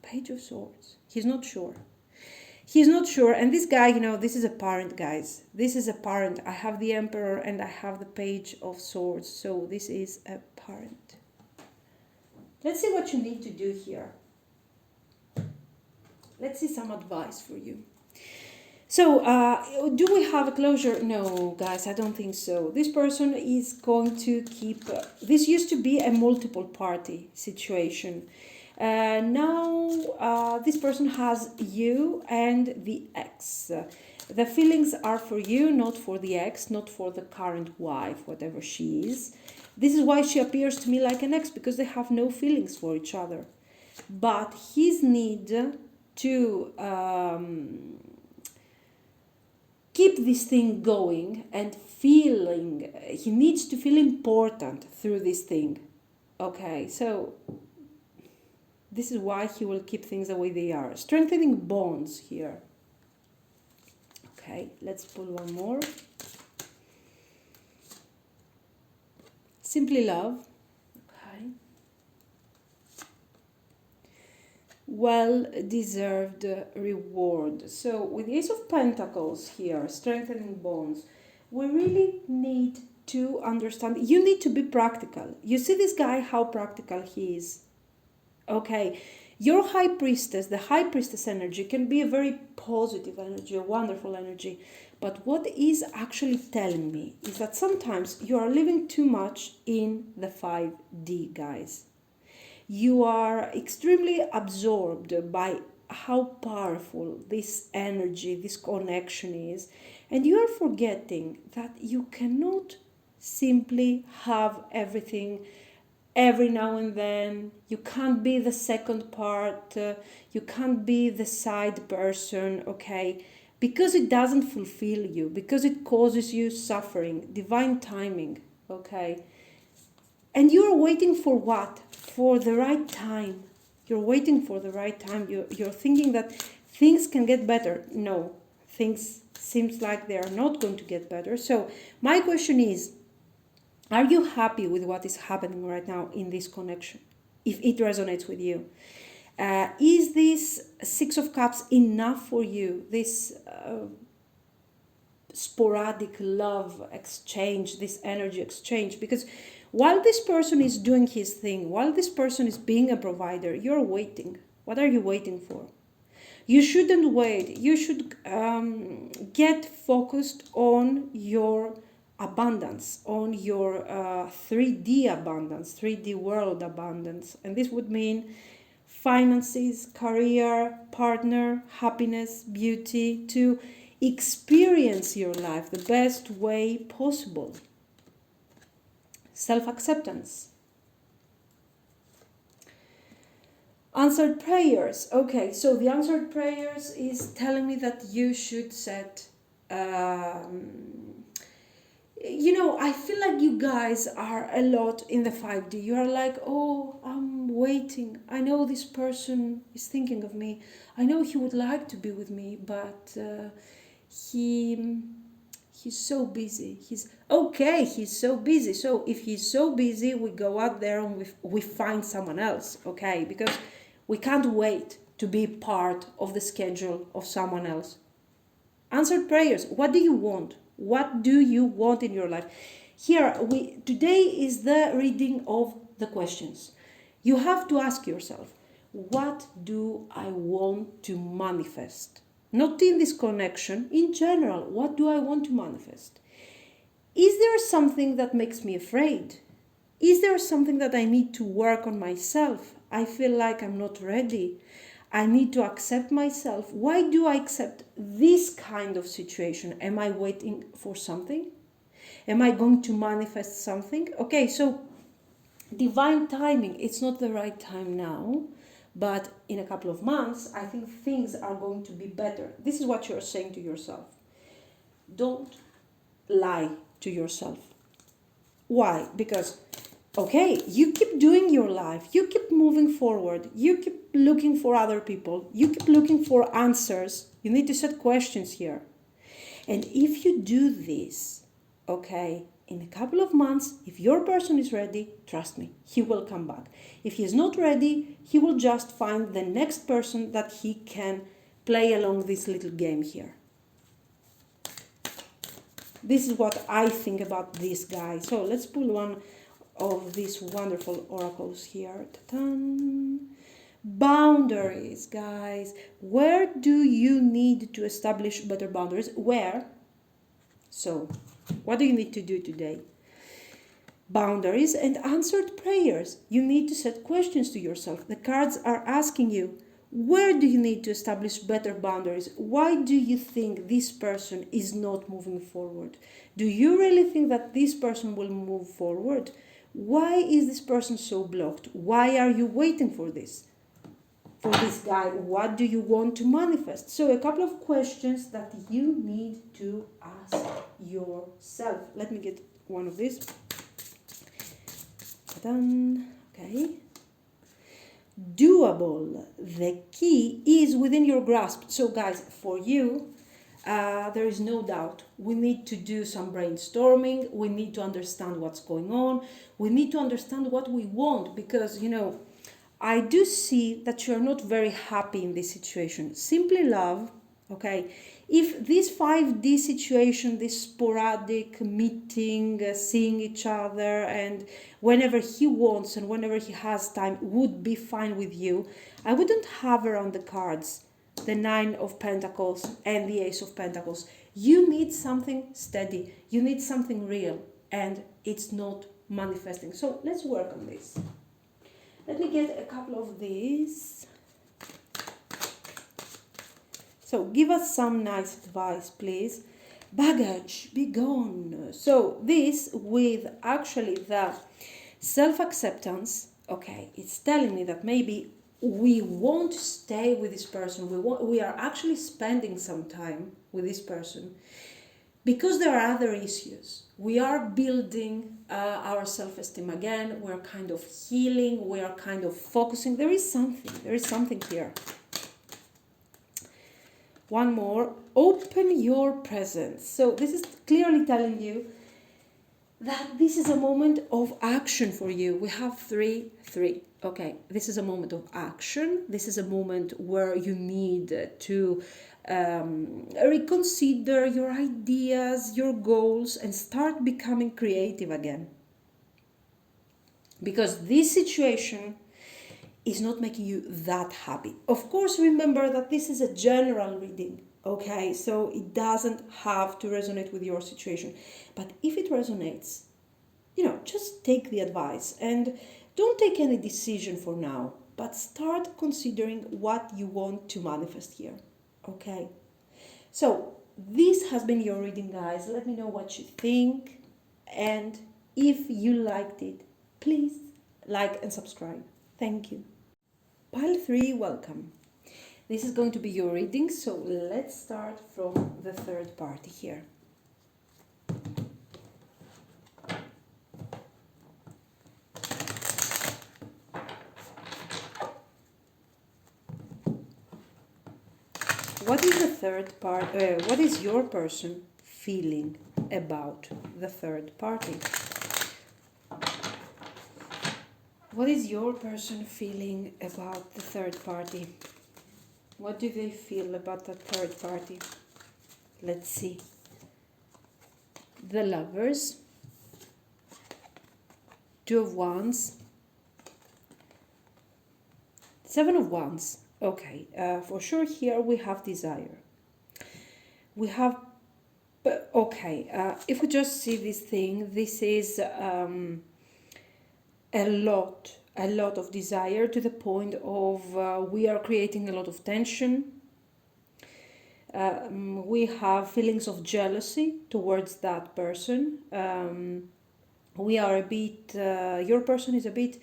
Page of Swords. He's not sure. He's not sure. And this guy, this is apparent, guys. This is apparent. I have the Emperor and I have the Page of Swords. So this is apparent. Let's see what you need to do here. Let's see some advice for you. So, do we have a closure? No, guys, I don't think so. This person is going to keep... this used to be a multiple party situation. Now, this person has you and the ex. The feelings are for you, not for the ex, not for the current wife, whatever she is. This is why she appears to me like an ex, because they have no feelings for each other. But his need to... keep this thing going and feeling, he needs to feel important through this thing. Okay, so this is why he will keep things the way they are. Strengthening bonds here. Okay, let's pull one more. Simply love. Okay. Well-deserved reward. So with the Ace of Pentacles here, strengthening bonds, we really need to understand. You need to be practical. You see this guy, how practical he is. Okay, your High Priestess, the High Priestess energy can be a very positive energy, a wonderful energy. But what is actually telling me is that sometimes you are living too much in the 5D, guys. You are extremely absorbed by how powerful this energy, this connection is. And you are forgetting that you cannot simply have everything every now and then. You can't be the second part. You can't be the side person, okay? Because it doesn't fulfill you, because it causes you suffering, divine timing, okay? And you're waiting for what? For the right time. You're waiting for the right time. You're thinking that things can get better. No, things seems like they are not going to get better. So my question is, are you happy with what is happening right now in this connection? If it resonates with you. Is this Six of Cups enough for you? This sporadic love exchange, this energy exchange? Because while this person is doing his thing, while this person is being a provider, you're waiting. What are you waiting for? You shouldn't wait. You should get focused on your abundance, on your 3D abundance, 3D world abundance. And this would mean finances, career, partner, happiness, beauty, to experience your life the best way possible. self-acceptance. Answered prayers. Okay, so the answered prayers is telling me that you should set, I feel like you guys are a lot in the 5D. You are like, oh, I'm waiting. I know this person is thinking of me. I know he would like to be with me, but he's so busy. He's so busy. So if he's so busy, we go out there and we find someone else, okay? Because we can't wait to be part of the schedule of someone else. Answered prayers. What do you want? What do you want in your life? Today is the reading of the questions. You have to ask yourself, what do I want to manifest? Not in this connection, in general, what do I want to manifest? Is there something that makes me afraid? Is there something that I need to work on myself? I feel like I'm not ready. I need to accept myself. Why do I accept this kind of situation? Am I waiting for something? Am I going to manifest something? Okay, so divine timing, it's not the right time now, but in a couple of months, I think things are going to be better. This is what you're saying to yourself. Don't lie to yourself. Why? Because, okay, you keep doing your life, you keep moving forward, you keep looking for other people, you keep looking for answers. You need to set questions here. And if you do this, okay, in a couple of months, if your person is ready, trust me, he will come back. If he is not ready, he will just find the next person that he can play along this little game here. This is what I think about this guy. So let's pull one of these wonderful oracles here. Ta-da. Boundaries, guys. Where do you need to establish better boundaries? Where? So, what do you need to do today? Boundaries and answered prayers. You need to set questions to yourself. The cards are asking you, where do you need to establish better boundaries? Why do you think this person is not moving forward? Do you really think that this person will move forward? Why is this person so blocked? Why are you waiting for this? For this guy, what do you want to manifest? So a couple of questions that you need to ask yourself. Let me get one of these. Okay. Doable. The key is within your grasp. So guys, for you, there is no doubt. We need to do some brainstorming. We need to understand what's going on. We need to understand what we want because, I do see that you're not very happy in this situation. Simply love, okay? If this 5D situation, this sporadic meeting, seeing each other, and whenever he wants and whenever he has time would be fine with you, I wouldn't have around the cards the 9 of Pentacles and the Ace of Pentacles. You need something steady. You need something real, and it's not manifesting. So let's work on this. Let me get a couple of these. So give us some nice advice, please. Baggage, be gone. So this with actually the self-acceptance, okay, it's telling me that maybe we won't stay with this person. We are actually spending some time with this person because there are other issues. We are building our self-esteem again. We're kind of healing. We are kind of focusing. There is something here. One more. Open your presence. So this is clearly telling you that this is a moment of action for you. We have 3. Okay, this is a moment of action. This is a moment where you need to reconsider your ideas, your goals, and start becoming creative again. Because this situation is not making you that happy. Of course, remember that this is a general reading, okay? So it doesn't have to resonate with your situation. But if it resonates, just take the advice and don't take any decision for now, but start considering what you want to manifest here. Okay, so this has been your reading, guys. Let me know what you think, and If you liked it, please like and subscribe. Thank you. Pile 3, welcome. This is going to be your reading, so let's start from the third party here. What is the third part? What is your person feeling about the third party? What is your person feeling about the third party? What do they feel about the third party? Let's see. The Lovers, Two of Wands, Seven of Wands. Okay, for sure here we have desire. We have, okay, if we just see this thing, this is a lot of desire, to the point of we are creating a lot of tension. We have feelings of jealousy towards that person. We are a bit, your person is a bit,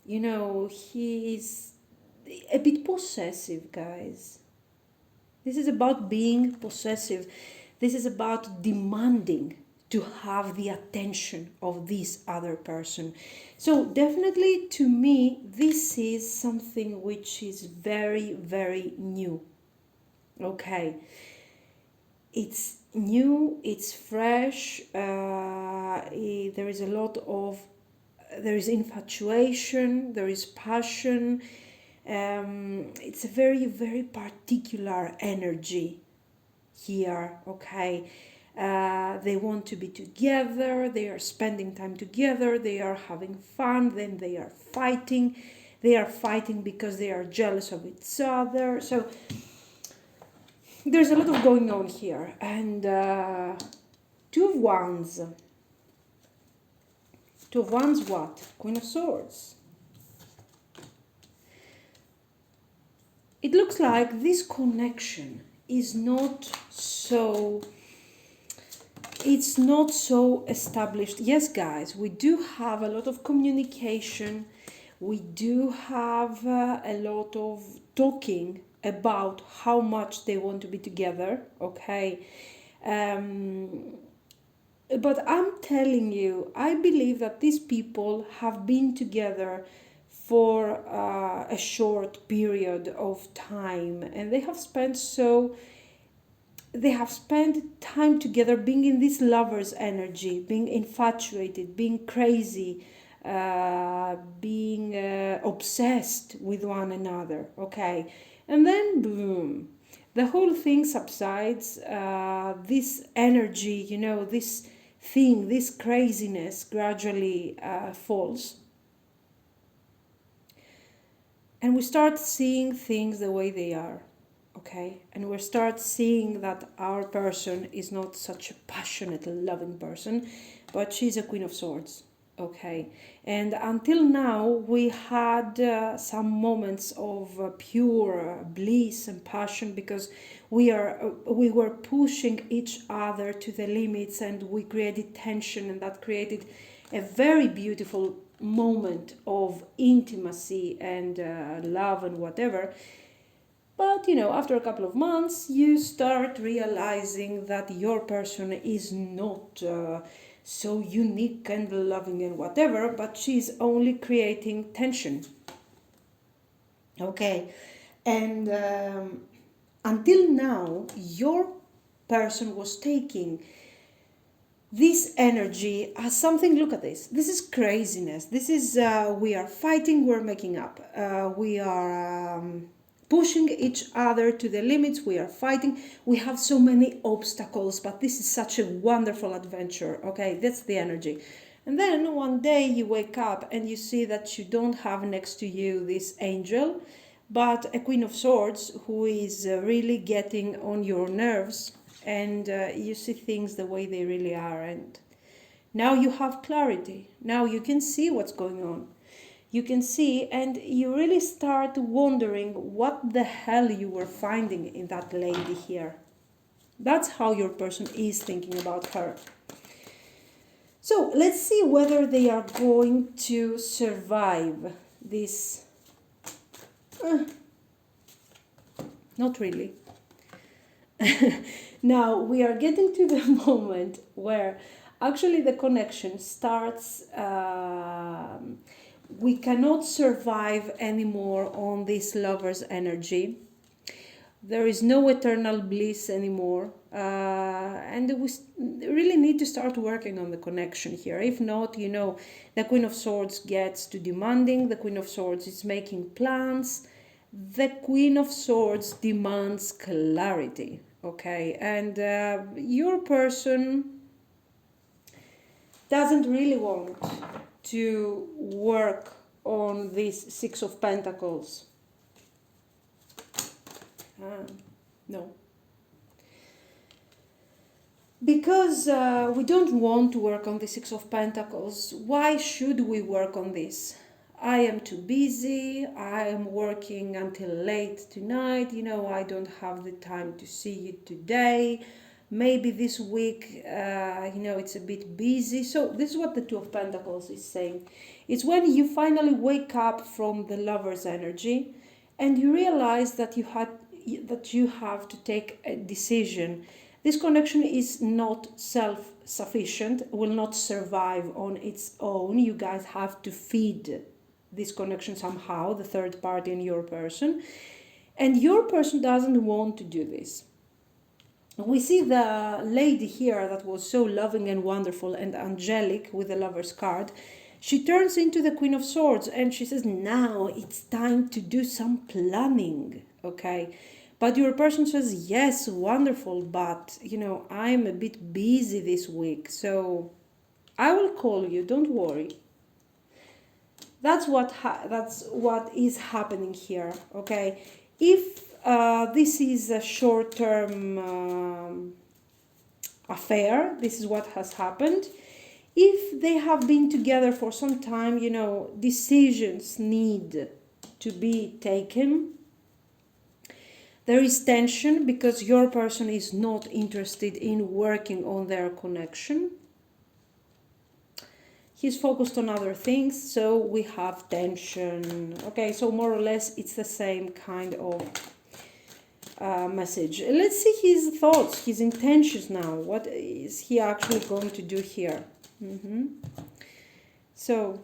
you know, he is a bit possessive, guys. This is about being possessive. This is about demanding to have the attention of this other person. So definitely, to me, this is something which is very, very new. Okay. It's new, it's fresh, there is a lot of, there is infatuation, there is passion. It's a very, very particular energy here, okay? They want to be together, they are spending time together, they are having fun, then they are fighting. They are fighting because they are jealous of each other. So there's a lot of going on here. And Two of Wands. Two of Wands what? Queen of Swords. It looks like this connection is not so, it's not so established. Yes, guys, we do have a lot of communication. We do have a lot of talking about how much they want to be together, okay? But I'm telling you, I believe that these people have been together for a short period of time, and they have spent time together, being in this lover's energy, being infatuated, being crazy, being obsessed with one another, okay? And then boom, the whole thing subsides. This energy, you know, this thing, this craziness gradually falls. And we start seeing things the way they are, okay? And we start seeing that our person is not such a passionate, loving person, but she's a Queen of Swords, okay? And until now, we had some moments of pure bliss and passion, because we were pushing each other to the limits, and we created tension, and that created a very beautiful moment of intimacy and love and whatever. But, you know, after a couple of months, you start realizing that your person is not so unique and loving and whatever, but she's only creating tension. Okay, and until now, your person was taking this energy as something, look at this is craziness, this is we are fighting, we're making up, we are pushing each other to the limits, we are fighting, we have so many obstacles, but this is such a wonderful adventure, okay? That's the energy. And then one day you wake up and you see that you don't have next to you this angel, but a Queen of Swords who is really getting on your nerves, and you see things the way they really are, and now you have clarity. Now you can see what's going on. You can see, and you really start wondering what the hell you were finding in that lady here. That's how your person is thinking about her. So let's see whether they are going to survive this. Not really. Now we are getting to the moment where actually the connection starts. We cannot survive anymore on this lover's energy. There is no eternal bliss anymore, and we really need to start working on the connection here. If not, you know, the Queen of Swords gets too demanding, the Queen of Swords is making plans, the Queen of Swords demands clarity, okay? And your person doesn't really want to work on this Six of Pentacles. No. Because we don't want to work on the Six of Pentacles. Why should we work on this? I am too busy, I am working until late tonight, you know, I don't have the time to see you today. Maybe this week, you know, it's a bit busy. So this is what the Two of Pentacles is saying. It's when you finally wake up from the lover's energy and you realize that you have to take a decision. This connection is not self-sufficient, will not survive on its own. You guys have to feed this connection somehow, the third party and your person. And your person doesn't want to do this. We see the lady here that was so loving and wonderful and angelic with the Lover's card. She turns into the Queen of Swords and she says, now it's time to do some planning, okay? But your person says, yes, wonderful, but, you know, I'm a bit busy this week, so I will call you, don't worry. That's what is happening here, okay? If this is a short-term affair, this is what has happened. If they have been together for some time, you know, decisions need to be taken. There is tension because your person is not interested in working on their connection. He's focused on other things, so we have tension. Okay, so more or less it's the same kind of message. Let's see his thoughts, his intentions now. What is he actually going to do here? So,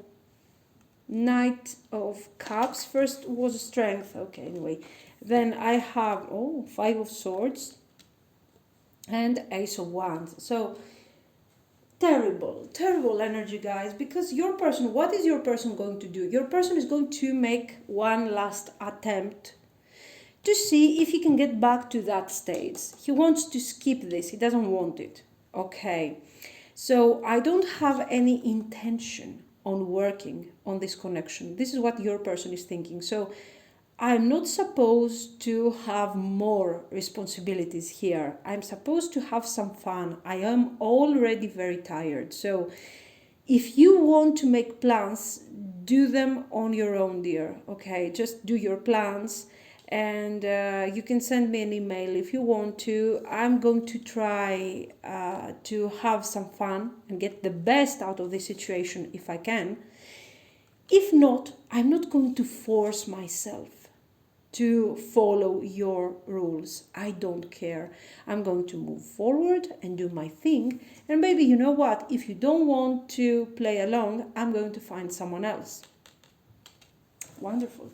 Knight of Cups. First was Strength. Okay, anyway. Then I have, Five of Swords and Ace of Wands. So, terrible energy, guys, because your person, what is your person going to do? Your person is going to make one last attempt to see if he can get back to that stage. He wants to skip this. He doesn't want it. Okay. So I don't have any intention on working on this connection. This is what your person is thinking. So I'm not supposed to have more responsibilities here. I'm supposed to have some fun. I am already very tired. So if you want to make plans, do them on your own, dear. Okay, just do your plans. And you can send me an email if you want to. I'm going to try to have some fun and get the best out of this situation if I can. If not, I'm not going to force myself to follow your rules. I don't care. I'm going to move forward and do my thing. And maybe, you know what? If you don't want to play along, I'm going to find someone else. Wonderful.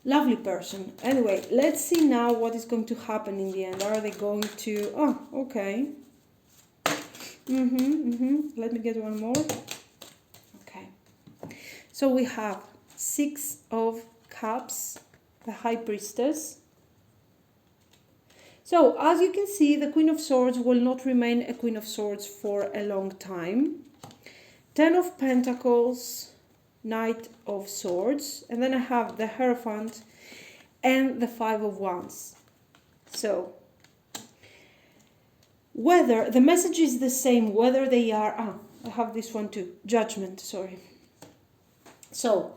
Lovely person. Anyway, let's see now what is going to happen in the end. Are they going to... Oh, okay. Let me get one more. Okay. So we have Six of Cups, the High Priestess. So, as you can see, the Queen of Swords will not remain a Queen of Swords for a long time. Ten of Pentacles, Knight of Swords, and then I have the Hierophant and the Five of Wands. So, whether the message is the same, whether they are, I have this one too, Judgment, sorry. So,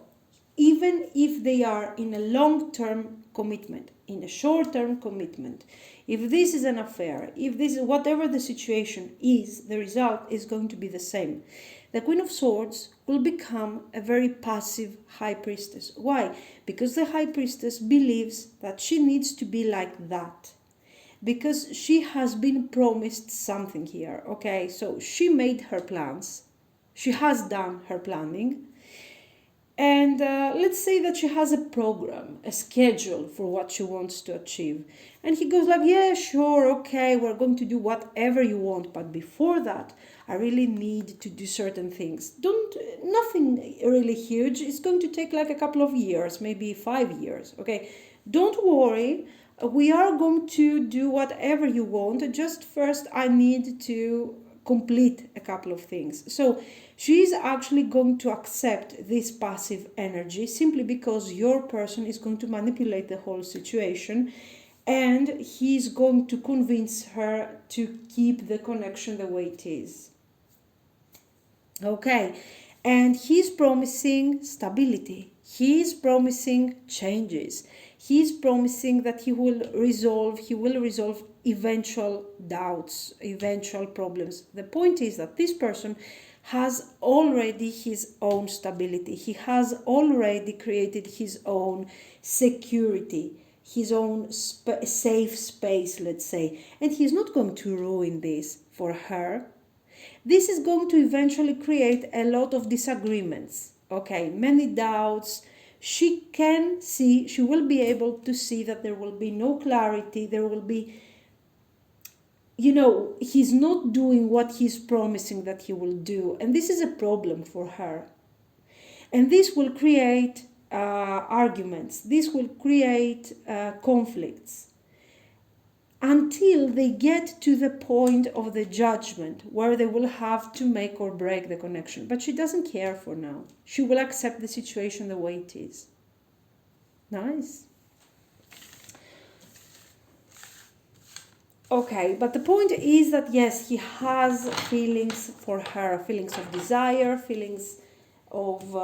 even if they are in a long-term commitment, in a short-term commitment. If this is an affair, if this is whatever the situation is, the result is going to be the same. The Queen of Swords will become a very passive High Priestess. Why? Because the High Priestess believes that she needs to be like that. Because she has been promised something here, okay? So she made her plans. She has done her planning. And let's say that she has a program, a schedule for what she wants to achieve. And he goes like, yeah, sure, okay, we're going to do whatever you want. But before that, I really need to do certain things. Nothing really huge. It's going to take like a couple of years, maybe 5 years, okay? Don't worry. We are going to do whatever you want. Just first, I need to complete a couple of things. So she's actually going to accept this passive energy simply because your person is going to manipulate the whole situation, and he's going to convince her to keep the connection the way it is. Okay, and he's promising stability. He's promising changes. He's promising that he will resolve eventual doubts, eventual problems. The point is that this person has already his own stability. He has already created his own security, his own safe space, let's say. And he's not going to ruin this for her. This is going to eventually create a lot of disagreements, okay, many doubts. She will be able to see that there will be no clarity, there will be, he's not doing what he's promising that he will do. And this is a problem for her. And this will create arguments, this will create conflicts, until they get to the point of the judgment where they will have to make or break the connection. But she doesn't care for now. She will accept the situation the way it is. Nice. Okay, but the point is that yes, he has feelings for her, feelings of desire, feelings of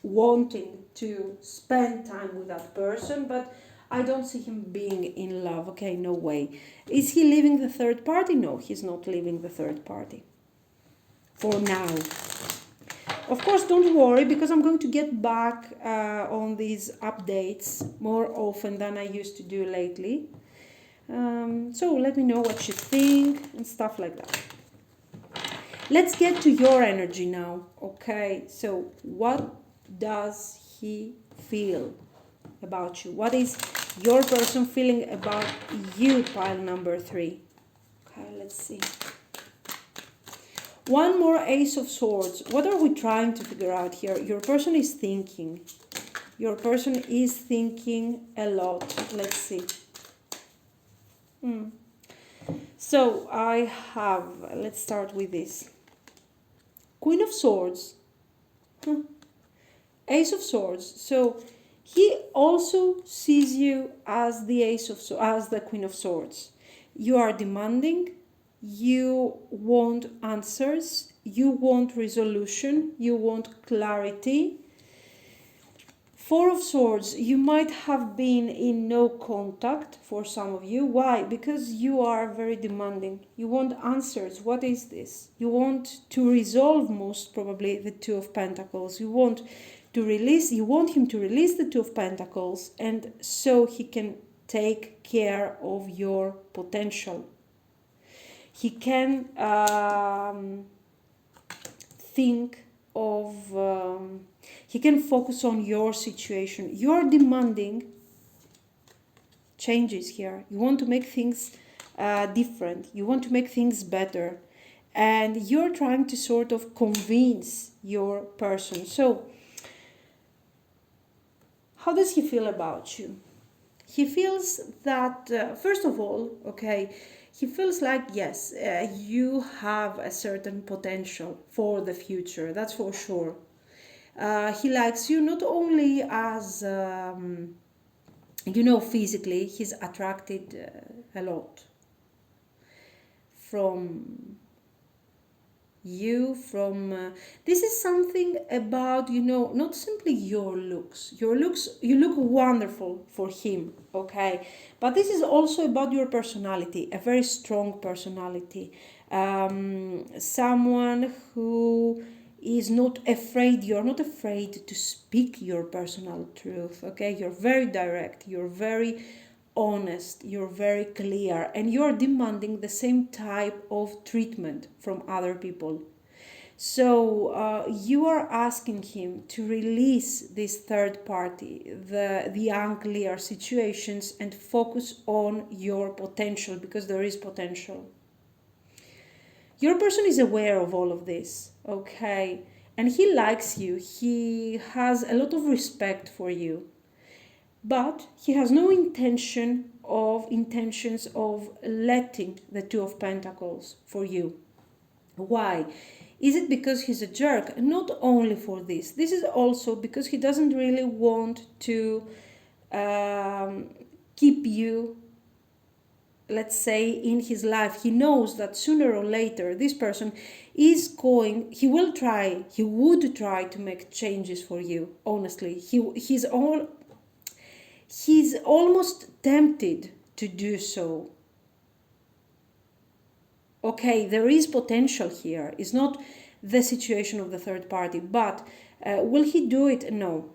wanting to spend time with that person, but I don't see him being in love. Okay, no way. Is he leaving the third party? No, he's not leaving the third party. For now. Of course, don't worry, because I'm going to get back on these updates more often than I used to do lately. So let me know what you think and stuff like that. Let's get to your energy now. Okay, so what does he feel about you? What is your person feeling about you, pile number 3? Okay, let's see. One more Ace of Swords. What are we trying to figure out here? Your person is thinking. Your person is thinking a lot. Let's see. So I have, let's start with this. Queen of Swords. Ace of Swords. So he also sees you as the as the Queen of Swords. You are demanding, you want answers, you want resolution, you want clarity. Four of Swords, you might have been in no contact for some of you. Why? Because you are very demanding. You want answers. What is this? You want to resolve, most probably, the Two of Pentacles. You want him to release the Two of Pentacles, and so he can take care of your potential. He can he can focus on your situation. You're demanding changes here. You want to make things different. You want to make things better. And you're trying to sort of convince your person. So, how does he feel about you? He feels that, first of all, okay, he feels like, yes, you have a certain potential for the future. That's for sure. He likes you not only as, physically. He's attracted a lot from you from this is something about, you know, not simply your looks. Your looks, you look wonderful for him, okay, but this is also about your personality, a very strong personality, someone who is not afraid. You're not afraid to speak your personal truth, okay, you're very direct, you're very honest, you're very clear, and you're demanding the same type of treatment from other people. So you are asking him to release this third party, the unclear situations, and focus on your potential, because there is potential. Your person is aware of all of this, okay? And he likes you. He has a lot of respect for you. But he has no intentions of letting the Two of Pentacles for you. Why? Is it because he's a jerk? Not only for this. This is also because he doesn't really want to keep you, let's say, in his life. He knows that sooner or later this person is going, he would try to make changes for you, honestly. He's almost tempted to do so. Okay, there is potential here. It's not the situation of the third party, but will he do it? No.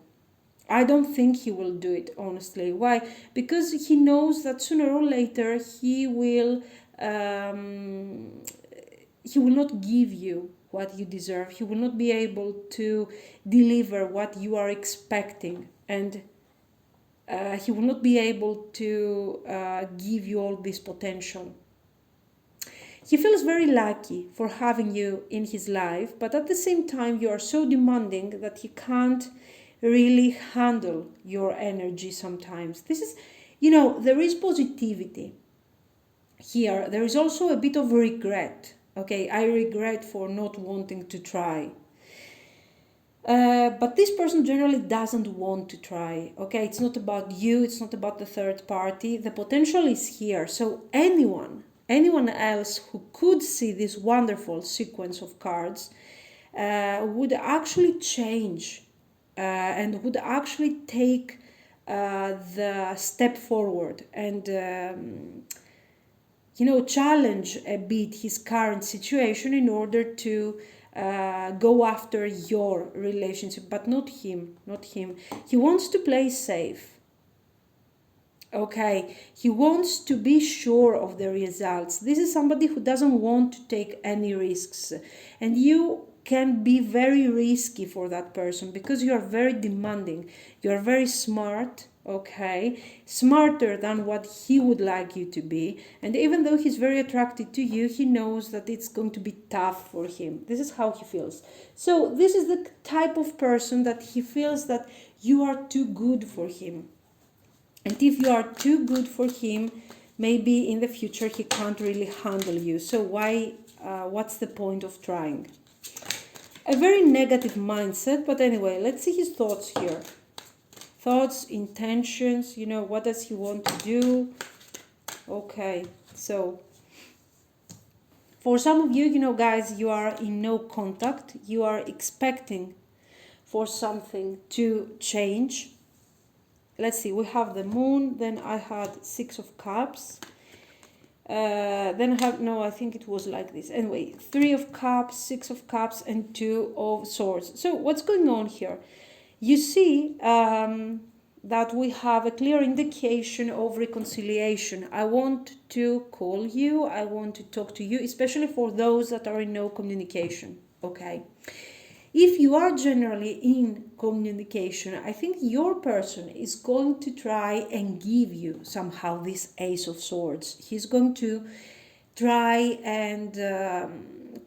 I don't think he will do it, honestly. Why? Because he knows that sooner or later he will not give you what you deserve. He will not be able to deliver what you are expecting, and he will not be able to give you all this potential. He feels very lucky for having you in his life, but at the same time you are so demanding that he can't really handle your energy sometimes. This is, you know, there is positivity here. There is also a bit of regret. Okay, I regret for not wanting to try. But this person generally doesn't want to try. Okay, it's not about you, it's not about the third party. The potential is here. So anyone else who could see this wonderful sequence of cards would actually change and would actually take the step forward and challenge a bit his current situation in order to go after your relationship, but not him. He wants to play safe. Okay, he wants to be sure of the results. This is somebody who doesn't want to take any risks, and you can be very risky for that person because you are very demanding. You are very smart, okay, smarter than what he would like you to be, and even though he's very attracted to you, he knows that it's going to be tough for him. This is how he feels. So this is the type of person that he feels that you are too good for him. And if you are too good for him, maybe in the future he can't really handle you. So what's the point of trying? A very negative mindset, but anyway, let's see his thoughts here. Thoughts, intentions, what does he want to do? Okay, so for some of you, guys, you are in no contact. You are expecting for something to change. Let's see, we have the moon, then I had 6 of cups, then I have, no, I think it was like this. Anyway, 3 of cups, 6 of cups, and 2 of swords. So what's going on here? You see that we have a clear indication of reconciliation. I want to call you, I want to talk to you, especially for those that are in no communication, okay? If you are generally in communication, I think your person is going to try and give you somehow this Ace of Swords. He's going to try and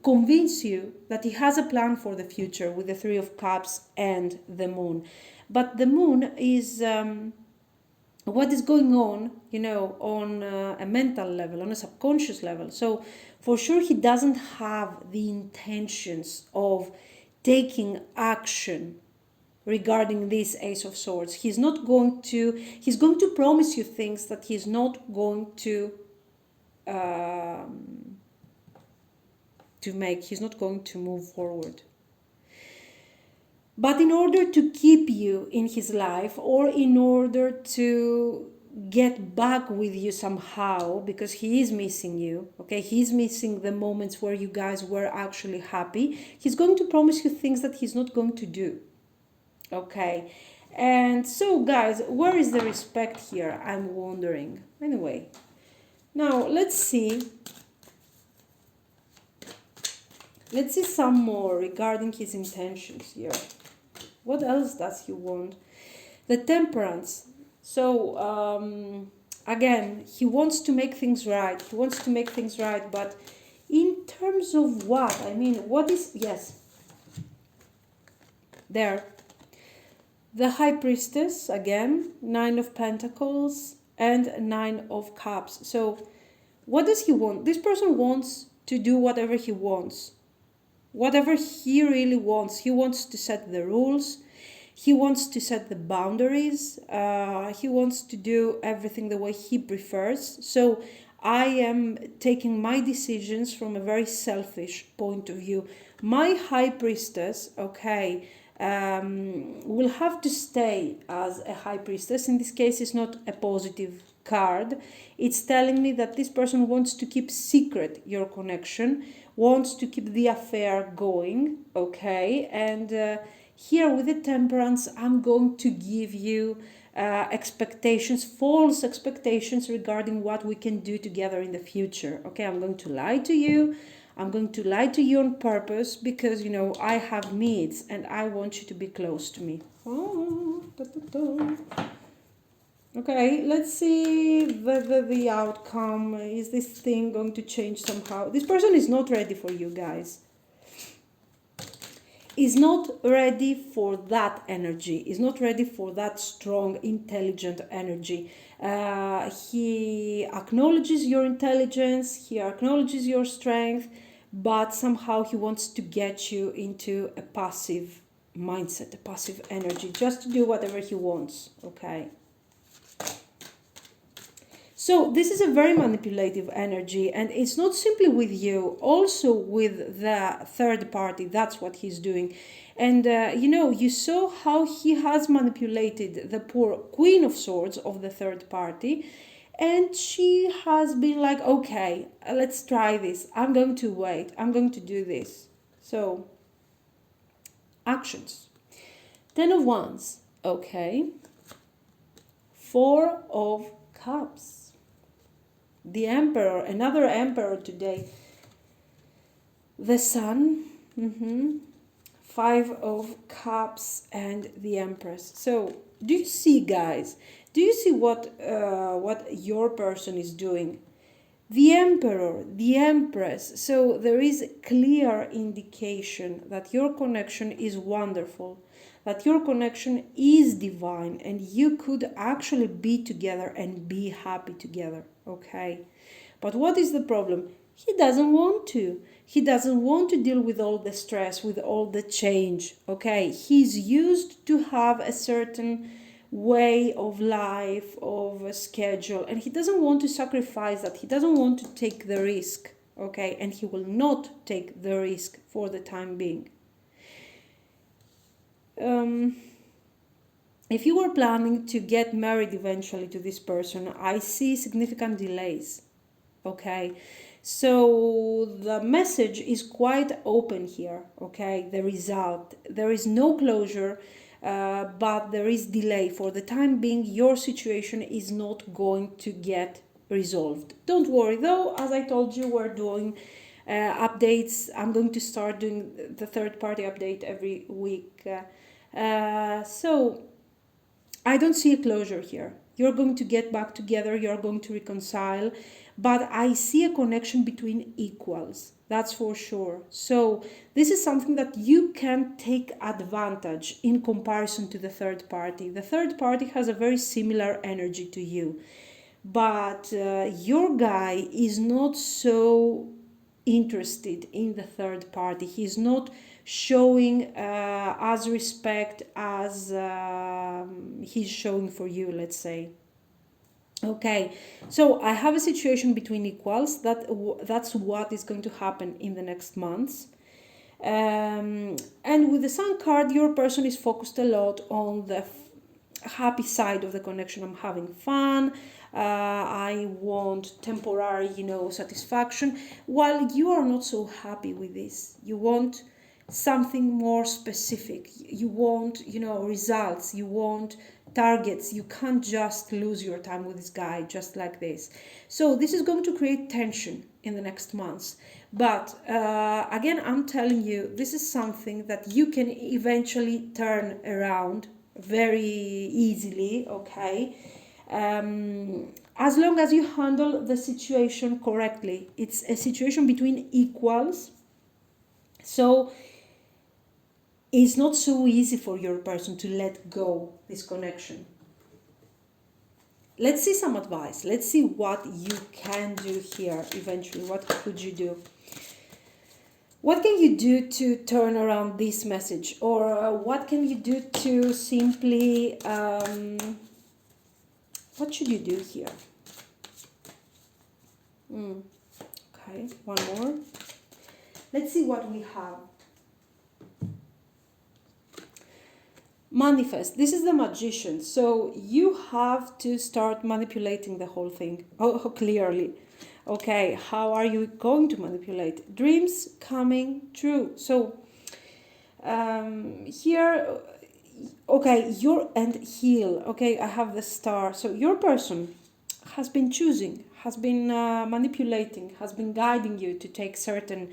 convince you that he has a plan for the future with the 3 of Cups and the moon. But the moon is what is going on, on a mental level, on a subconscious level. So for sure he doesn't have the intentions of taking action regarding this Ace of Swords. He's going to promise you things that he's not going to to make. He's not going to move forward. But in order to keep you in his life, or in order to get back with you somehow, because he is missing you, okay, he's missing the moments where you guys were actually happy, he's going to promise you things that he's not going to do, okay. And so guys, where is the respect here, I'm wondering. Anyway, now let's see some more regarding his intentions here. What else does he want? The Temperance. So, again, he wants to make things right. He wants to make things right, but in terms of what? I mean, what is... Yes. There. The High Priestess, again, 9 of Pentacles and 9 of Cups. So, what does he want? This person wants to do whatever he wants. Whatever he really wants. He wants to set the rules. He wants to set the boundaries. He wants to do everything the way he prefers. So I am taking my decisions from a very selfish point of view. My High Priestess, okay, will have to stay as a High Priestess. In this case, it's not a positive card. It's telling me that this person wants to keep secret your connection, wants to keep the affair going, okay. And here with the Temperance, I'm going to give you expectations, false expectations regarding what we can do together in the future, okay. I'm going to lie to you. I'm going to lie to you on purpose because, you know, I have needs and I want you to be close to me. Oh, da, da, da. Okay, let's see the outcome. Is this thing going to change somehow? This person is not ready for you guys. Is not ready for that energy. Is not ready for that strong, intelligent energy. He acknowledges your intelligence. He acknowledges your strength. But somehow he wants to get you into a passive mindset, a passive energy, just to do whatever he wants, okay? So this is a very manipulative energy, and it's not simply with you, also with the third party. That's what he's doing. And, you know, you saw how he has manipulated the poor Queen of Swords of the third party. And she has been like, okay, let's try this. I'm going to wait. I'm going to do this. So, actions. 10 of Wands. Okay. 4 of Cups. The Emperor. Another Emperor today. The Sun. 5 of Cups and the Empress. So, do you see, guys? Do you see what your person is doing? The Emperor, the Empress. So there is clear indication that your connection is wonderful, that your connection is divine, and you could actually be together and be happy together, okay? But what is the problem? He doesn't want to. He doesn't want to deal with all the stress, with all the change, okay? He's used to have a certain way of life, of a schedule, and he doesn't want to sacrifice that. He doesn't want to take the risk, okay? And he will not take the risk for the time being. If you were planning to get married eventually to this person, I see significant delays, okay? So the message is quite open here, okay? The result, there is no closure, but there is delay. For the time being, your situation is not going to get resolved. Don't worry though, as I told you, we're doing updates. I'm going to start doing the third party update every week. So I don't see a closure here. You're going to get back together, you're going to reconcile, but I see a connection between equals. That's for sure. So this is something that you can take advantage in comparison to the third party. The third party has a very similar energy to you, but your guy is not so interested in the third party. He's not showing as respect as he's showing for you, let's say. Okay, so I have a situation between equals. That's what is going to happen in the next months. And with the Sun card, your person is focused a lot on the happy side of the connection. I'm having fun. I want temporary, satisfaction. While you are not so happy with this, you want something more specific. You want, results. You want targets. You can't just lose your time with this guy just like this. So this is going to create tension in the next months. But again, I'm telling you, this is something that you can eventually turn around very easily, okay? As long as you handle the situation correctly. It's a situation between equals, so it's not so easy for your person to let go this connection. Let's see some advice. Let's see what you can do here eventually. What could you do? What can you do to turn around this message? Or what can you do to simply... what should you do here? Okay, one more. Let's see what we have. Manifest. This is the Magician. So you have to start manipulating the whole thing. Oh, clearly. Okay, how are you going to manipulate? Dreams coming true. So here, okay, and heal. Okay, I have the Star. So your person has been choosing, has been manipulating, has been guiding you to take certain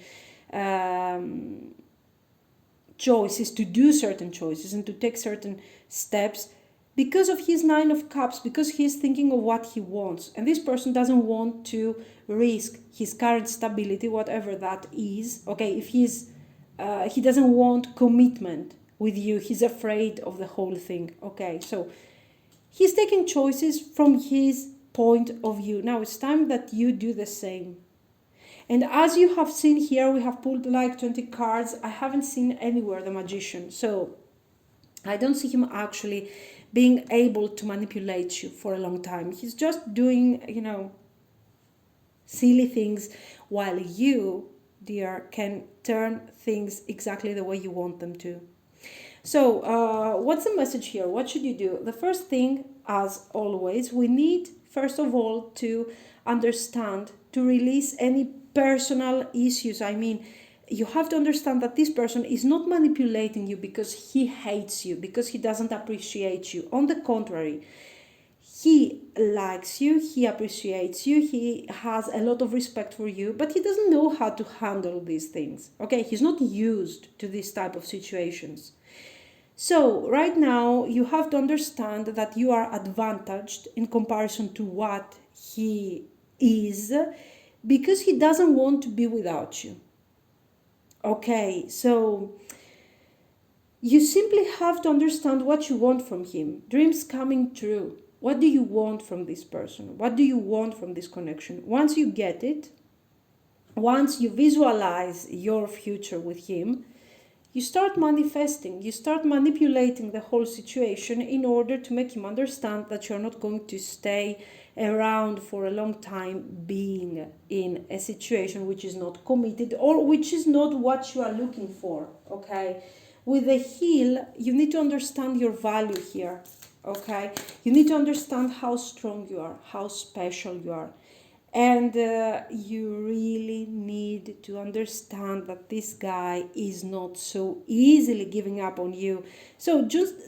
choices, to do certain choices and to take certain steps because of his Nine of Cups, because he's thinking of what he wants. And this person doesn't want to risk his current stability, whatever that is. Okay, if he doesn't want commitment with you, he's afraid of the whole thing. Okay, so he's taking choices from his point of view. Now it's time that you do the same. And as you have seen here, we have pulled like 20 cards. I haven't seen anywhere the Magician. So I don't see him actually being able to manipulate you for a long time. He's just doing, silly things, while you, dear, can turn things exactly the way you want them to. So what's the message here? What should you do? The first thing, as always, we need, first of all, to understand, to release any personal issues. I mean, you have to understand that this person is not manipulating you because he hates you, because he doesn't appreciate you. On the contrary, he likes you, he appreciates you, he has a lot of respect for you, but he doesn't know how to handle these things. Okay, he's not used to this type of situations. So right now you have to understand that you are advantaged in comparison to what he is, because he doesn't want to be without you. Okay, so you simply have to understand what you want from him. Dreams coming true. What do you want from this person? What do you want from this connection? Once you get it, once you visualize your future with him, you start manifesting, you start manipulating the whole situation in order to make him understand that you're not going to stay around for a long time being in a situation which is not committed or which is not what you are looking for, okay? With the heal, you need to understand your value here, okay? You need to understand how strong you are, how special you are. And you really need to understand that this guy is not so easily giving up on you. So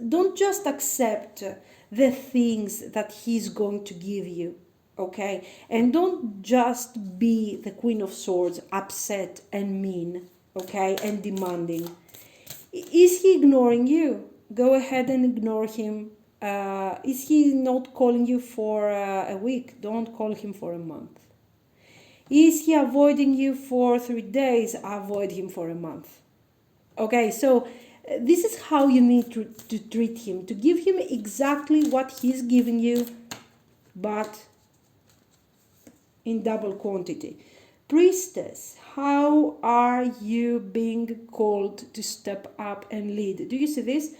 don't just accept the things that he's going to give you, okay? And don't just be the Queen of Swords, upset and mean, okay, and demanding. Is he ignoring you? Go ahead and ignore him. Is he not calling you for a week? Don't call him for a month. Is he avoiding you for 3 days? Avoid him for a month. Okay, so this is how you need to treat him, to give him exactly what he's giving you, but in double quantity. Priestess, how are you being called to step up and lead? Do you see this?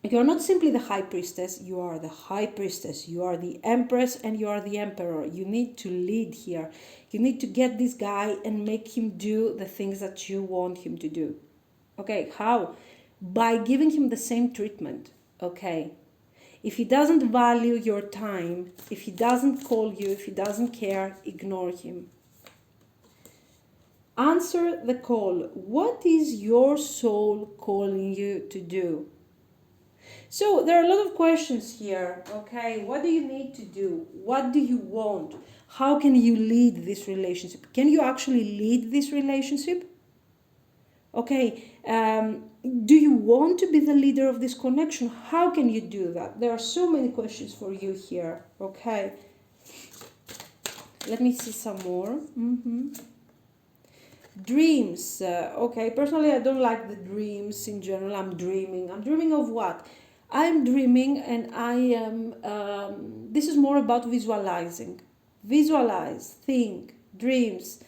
You're not simply the high priestess, you are the high priestess. You are the empress and you are the emperor. You need to lead here. You need to get this guy and make him do the things that you want him to do. Okay, how? By giving him the same treatment. Okay. If he doesn't value your time, if he doesn't call you, if he doesn't care, ignore him. Answer the call. What is your soul calling you to do? So there are a lot of questions here. Okay, what do you need to do? What do you want? How can you lead this relationship? Can you actually lead this relationship? Okay, do you want to be the leader of this connection? How can you do that? There are so many questions for you here. Okay, let me see some more. Dreams. Okay, personally, I don't like the dreams in general. I'm dreaming. I'm dreaming of what? I'm dreaming, and I am. This is more about visualizing. Visualize, think, dreams.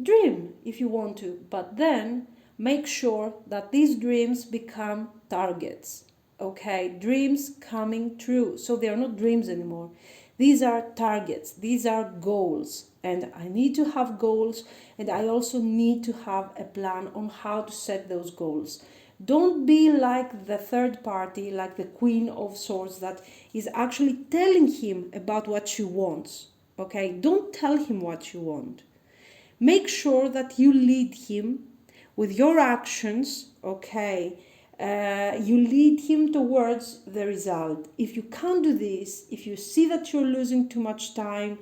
Dream if you want to, but then make sure that these dreams become targets. Okay, dreams coming true. So they are not dreams anymore. These are targets, these are goals. And I need to have goals, and I also need to have a plan on how to set those goals. Don't be like the third party, like the Queen of Swords, that is actually telling him about what she wants. Okay, don't tell him what you want. Make sure that you lead him with your actions, okay? You lead him towards the result. If you can't do this, if you see that you're losing too much time,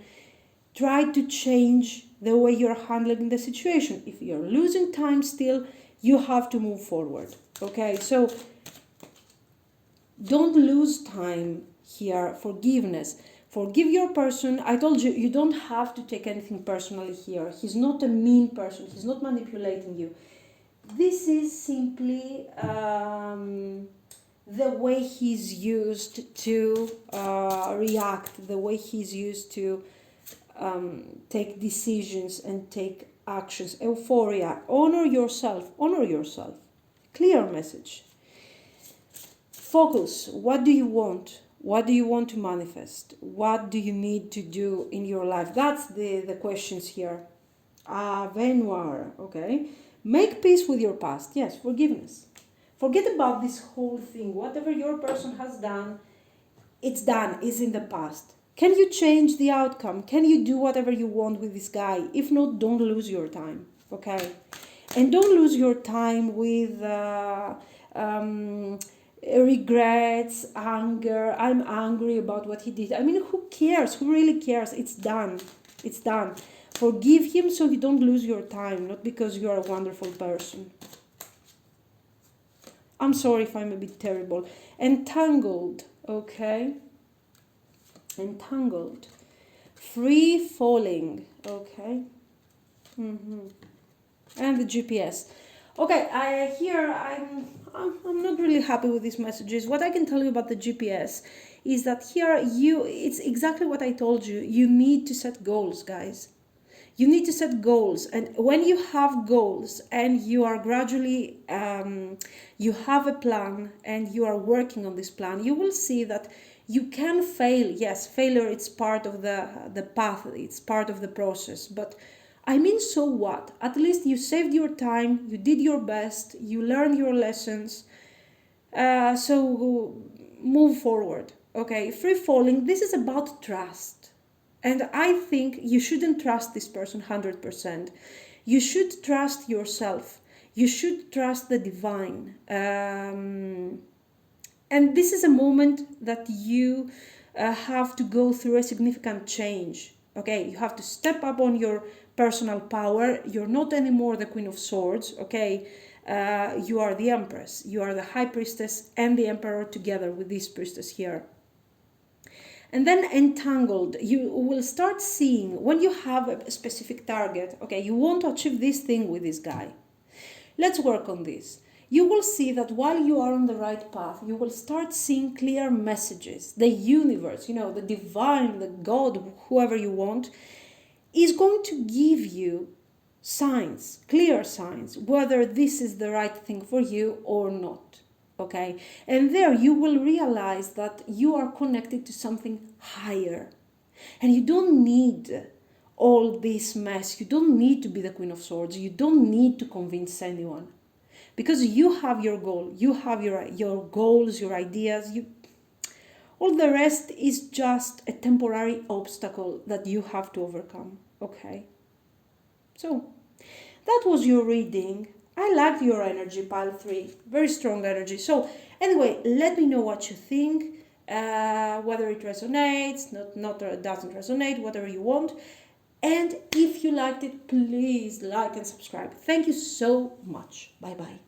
try to change the way you're handling the situation. If you're losing time still, you have to move forward, okay? So don't lose time here. Forgiveness. Forgive your person. I told you, you don't have to take anything personally here. He's not a mean person. He's not manipulating you. This is simply the way he's used to react, the way he's used to take decisions and take actions. Euphoria. Honor yourself. Honor yourself. Clear message. Focus. What do you want? What do you want to manifest? What do you need to do in your life? That's the questions here. Venoir, okay? Make peace with your past. Yes, forgiveness. Forget about this whole thing. Whatever your person has done, it's done. It's in the past. Can you change the outcome? Can you do whatever you want with this guy? If not, don't lose your time, okay? And don't lose your time with regrets, anger. I'm angry about what he did. I mean, who cares? Who really cares? It's done. It's done. Forgive him so you don't lose your time, not because you are a wonderful person. I'm sorry if I'm a bit terrible. Entangled, okay? Entangled. Free falling, okay? And the GPS. Okay, I'm not really happy with these messages. What I can tell you about the GPS is that here it's exactly what I told you. You need to set goals, guys. You need to set goals, and when you have goals and you are gradually you have a plan and you are working on this plan, you will see that you can fail. Yes, failure, it's part of the path, it's part of the process, but I mean, so what? At least you saved your time, you did your best, you learned your lessons, so move forward. Okay, free falling, this is about trust. And I think you shouldn't trust this person 100%. You should trust yourself. You should trust the divine. And this is a moment that you have to go through a significant change. Okay, you have to step up on your personal power. You're not anymore the Queen of Swords. Okay, you are the Empress. You are the High Priestess and the Emperor together with this priestess here. And then entangled, you will start seeing when you have a specific target, okay, you want to achieve this thing with this guy. Let's work on this. You will see that while you are on the right path, you will start seeing clear messages. The universe, the divine, the God, whoever you want, is going to give you signs, clear signs, whether this is the right thing for you or not. okay? And there you will realize that you are connected to something higher. And you don't need all this mess. You don't need to be the Queen of Swords. You don't need to convince anyone. Because you have your goal. You have your goals, your ideas. All the rest is just a temporary obstacle that you have to overcome. Okay? So, that was your reading. I liked your energy, pile 3. Very strong energy. So, anyway, let me know what you think. Whether it resonates, not doesn't resonate, whatever you want. And if you liked it, please like and subscribe. Thank you so much. Bye bye.